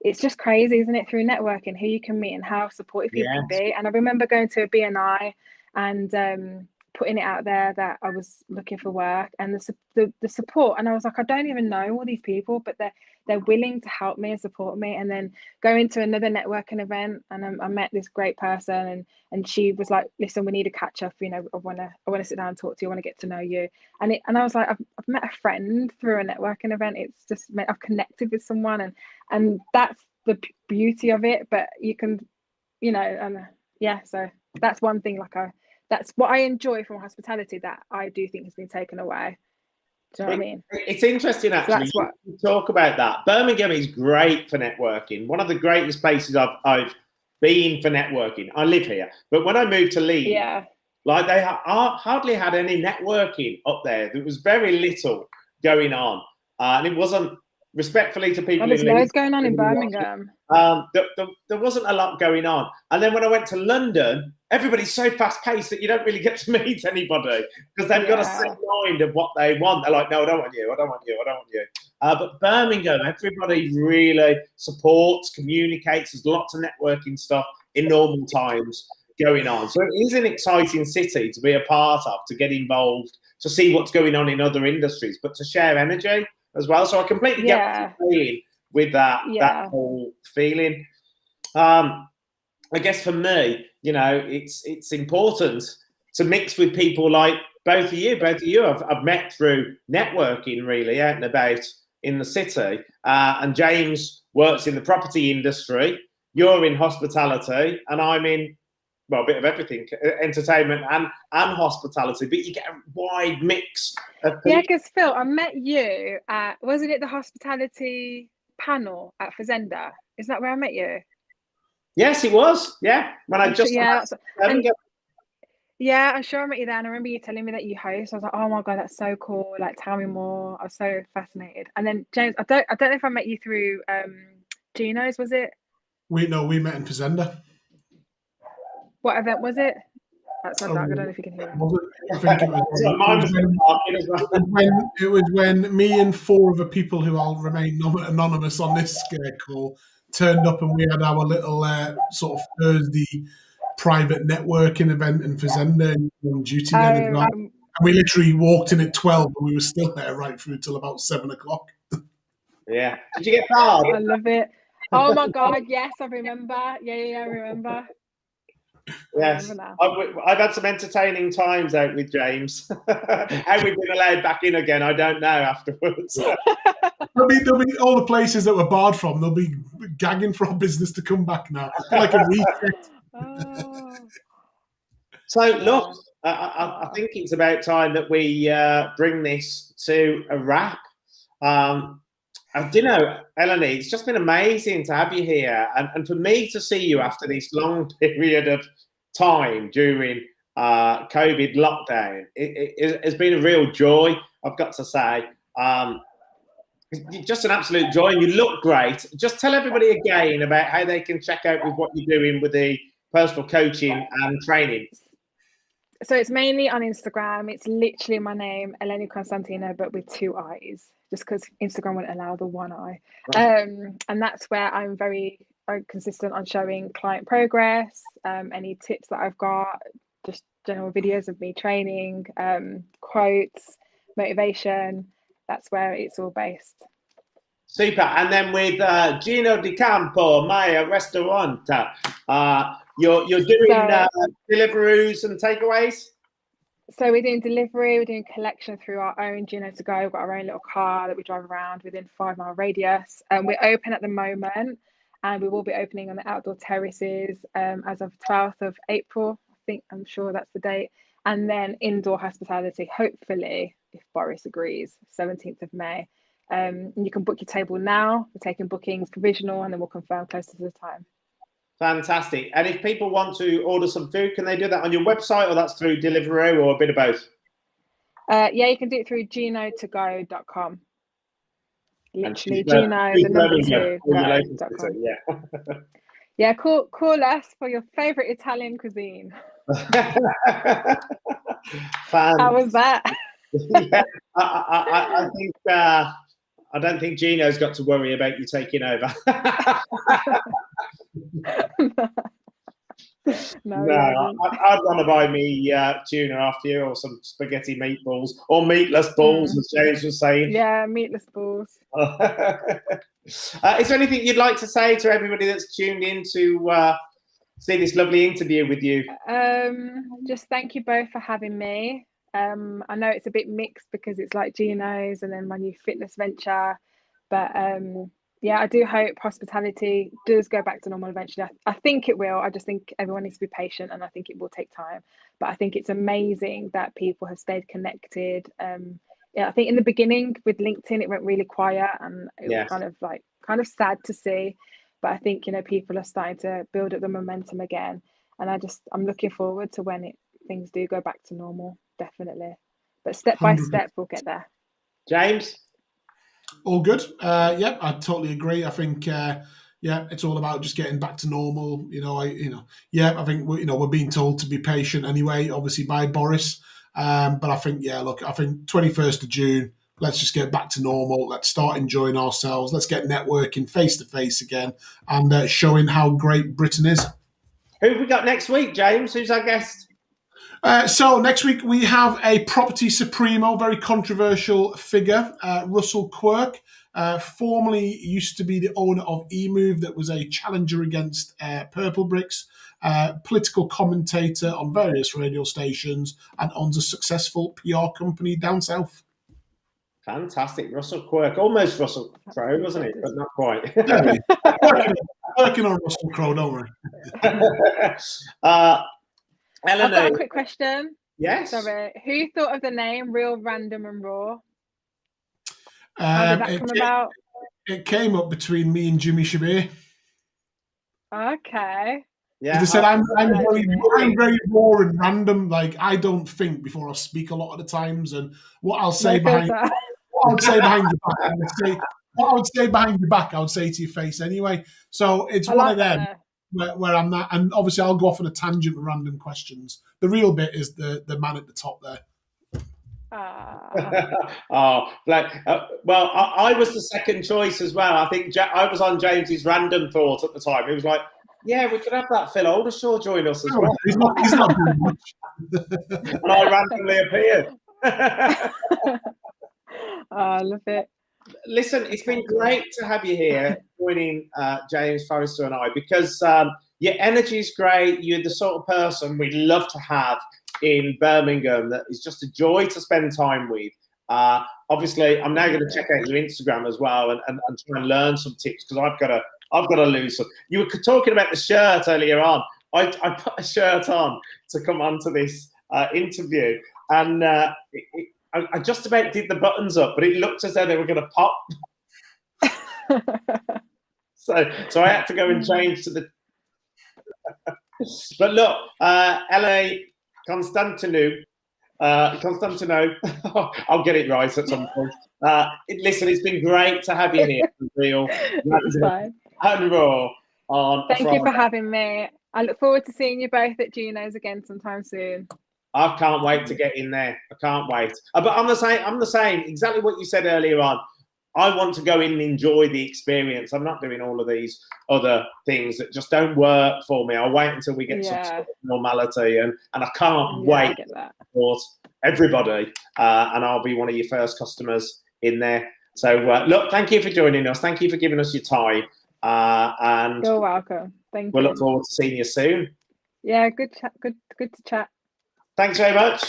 it's just crazy, isn't it, through networking, who you can meet and how supportive people can be. And I remember going to a BNI and putting it out there that I was looking for work, and the support. And I was like, I don't even know all these people, but they're willing to help me and support me. And then going to another networking event, and I met this great person, and she was like, listen, we need to catch up. You know, I want to sit down and talk to you. I want to get to know you. And I was like, I've met a friend through a networking event. It's just I've connected with someone, and that's the beauty of it. But you can, you know, and yeah, so that's one thing. That's what I enjoy from hospitality that I do think has been taken away. Do you know what I mean? It's interesting, actually. So you talk about that. Birmingham is great for networking. One of the greatest places I've been for networking. I live here, but when I moved to Leeds, like they hardly had any networking up there. There was very little going on, and it wasn't, respectfully to people. There's loads going on in Birmingham. There wasn't a lot going on, and then when I went to London, everybody's so fast paced that you don't really get to meet anybody because they've got a set mind of what they want. They're like, no, I don't want you, I don't want you, I don't want you. But Birmingham, everybody really supports, communicates. There's lots of networking stuff in normal times going on. So it is an exciting city to be a part of, to get involved, to see what's going on in other industries, but to share energy as well. So I completely get what you're saying with that whole feeling. I guess for me, you know, it's important to mix with people like both of you. I've met through networking, really, out and about in the city. And James works in the property industry. You're in hospitality, and I'm in, well, a bit of everything, entertainment and hospitality. But you get a wide mix of people. Yeah, because Phil, I met you at, wasn't it the hospitality panel at Fazenda? Isn't that where I met you? Yes, it was. Yeah, when I just yeah, I'm sure I met you there, and I remember you telling me that you host. I was like, oh my god, that's so cool! Like, tell me more. I was so fascinated. And then James, I don't know if I met you through Gino's. Was it? We met in Fazenda. What event was it? That's not dark. I don't know if you can hear it. I think it was when me and 4 other people who I'll remain anonymous on this call turned up, and we had our little sort of Thursday private networking event in Fazenda on duty then as well. And we literally walked in at 12, and we were still there right through till about 7 o'clock. Yeah. Did you get barred? I love it. Oh my god, yes, I remember. Yeah, I remember. Yes, I've had some entertaining times out with James. How we've been allowed back in again, I don't know afterwards. There'll be all the places that were barred from. They'll be gagging for our business to come back now, like a reset. So look, I think it's about time that we bring this to a wrap. You know, Eleni, it's just been amazing to have you here, and for me to see you after this long period of time during COVID lockdown. It has been a real joy, I've got to say. Just an absolute joy, and you look great. Just tell everybody again about how they can check out with what you're doing with the personal coaching and training. So it's mainly on Instagram. It's literally my name, Eleni Constantinou, but with 2 eyes, just because Instagram won't allow the 1 eye. Right. And that's where I'm very consistent on showing client progress, any tips that I've got, just general videos of me training, quotes, motivation. That's where it's all based. Super. And then with Gino Di Campo, Maya Restaurant, you're doing deliveries and takeaways? So we're doing delivery, we're doing collection through our own Gino to go. We've got our own little car that we drive around within 5-mile radius. We're open at the moment, and we will be opening on the outdoor terraces as of 12th of April. I'm sure that's the date. And then indoor hospitality, hopefully, if Boris agrees, 17th of May. You can book your table now. We're taking bookings provisional, and then we'll confirm closer to the time. Fantastic. And if people want to order some food, can they do that on your website, or that's through Deliveroo, or a bit of both? Yeah, you can do it through ginotogo.com. Literally, Gino, the number 2, go.com. Yeah. Yeah, call us for your favourite Italian cuisine. How was that? Yeah, I think I don't think Gino's got to worry about you taking over. No, No, he hasn't. I'd want to buy me tuna off you, or some spaghetti meatballs, or meatless balls, as James was saying. Yeah, meatless balls. Is there anything you'd like to say to everybody that's tuned in to see this lovely interview with you? Just thank you both for having me. I know it's a bit mixed because it's like Gino's and then my new fitness venture, but yeah, I do hope hospitality does go back to normal eventually. I think it will. I just think everyone needs to be patient, and I think it will take time. But I think it's amazing that people have stayed connected. Yeah, I think in the beginning with LinkedIn, it went really quiet, and it was kind of sad to see. But I think, you know, people are starting to build up the momentum again, and I'm looking forward to when things do go back to normal, definitely. But step by step, we'll get there. James? All good. Yeah, I totally agree. I think it's all about just getting back to normal. I think we're being told to be patient anyway, obviously by Boris. But I think 21st of June, let's just get back to normal. Let's start enjoying ourselves. Let's get networking face to face again and showing how great Britain is. Who have we got next week, James? Who's our guest? So next week we have a property supremo, very controversial figure, Russell Quirk. Formerly used to be the owner of eMove, that was a challenger against Purple Bricks, political commentator on various radio stations, and owns a successful PR company down south. Fantastic. Russell Quirk. Almost Russell Crowe, wasn't it? But not quite. Working on Russell Crowe, don't worry. Eleni. I've got a quick question. Yes. Sorry. Who thought of the name Real, Random and Raw? How did that come about? It came up between me and Jimmy Shabir. Okay. Yeah. They said I'm very raw and random. Like, I don't think before I speak a lot of the times, and what I'll say behind your back, I would say to your face anyway. So it's one of them where I'm not, and obviously I'll go off on a tangent with random questions. The real bit is the man at the top there. Well, I was the second choice as well. I think I was on James's random thought at the time. It was like, yeah, we could have that Phil Aldershaw join us as well. He's not doing much. And I randomly appeared. I love it. Listen, it's been great to have you here joining James Forrester and I, because your energy is great. You're the sort of person we'd love to have in Birmingham that is just a joy to spend time with. Obviously, I'm now going to check out your Instagram as well and try and learn some tips, because I've got to lose some. You were talking about the shirt earlier on. I put a shirt on to come onto this interview, and I just about did the buttons up, but it looked as though they were going to pop. so I had to go and change to the. But look, Eleni Constantinou. I'll get it right at some point. Listen, it's been great to have you here. Real. It's fine. And Raw on Thank Friday. you for having me. I look forward to seeing you both at Gino's again sometime soon. I can't wait to get in there. I can't wait. But I'm the same. Exactly what you said earlier on. I want to go in and enjoy the experience. I'm not doing all of these other things that just don't work for me. I'll wait until we get some sort of normality, and I can't wait to support everybody. And I'll be one of your first customers in there. So look, thank you for joining us. Thank you for giving us your time. And you're welcome. Thank you. We'll look forward to seeing you soon. Yeah, good chat. Good to chat. Thanks very much.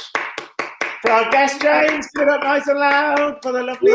For our guest, James, give it up nice and loud for the lovely.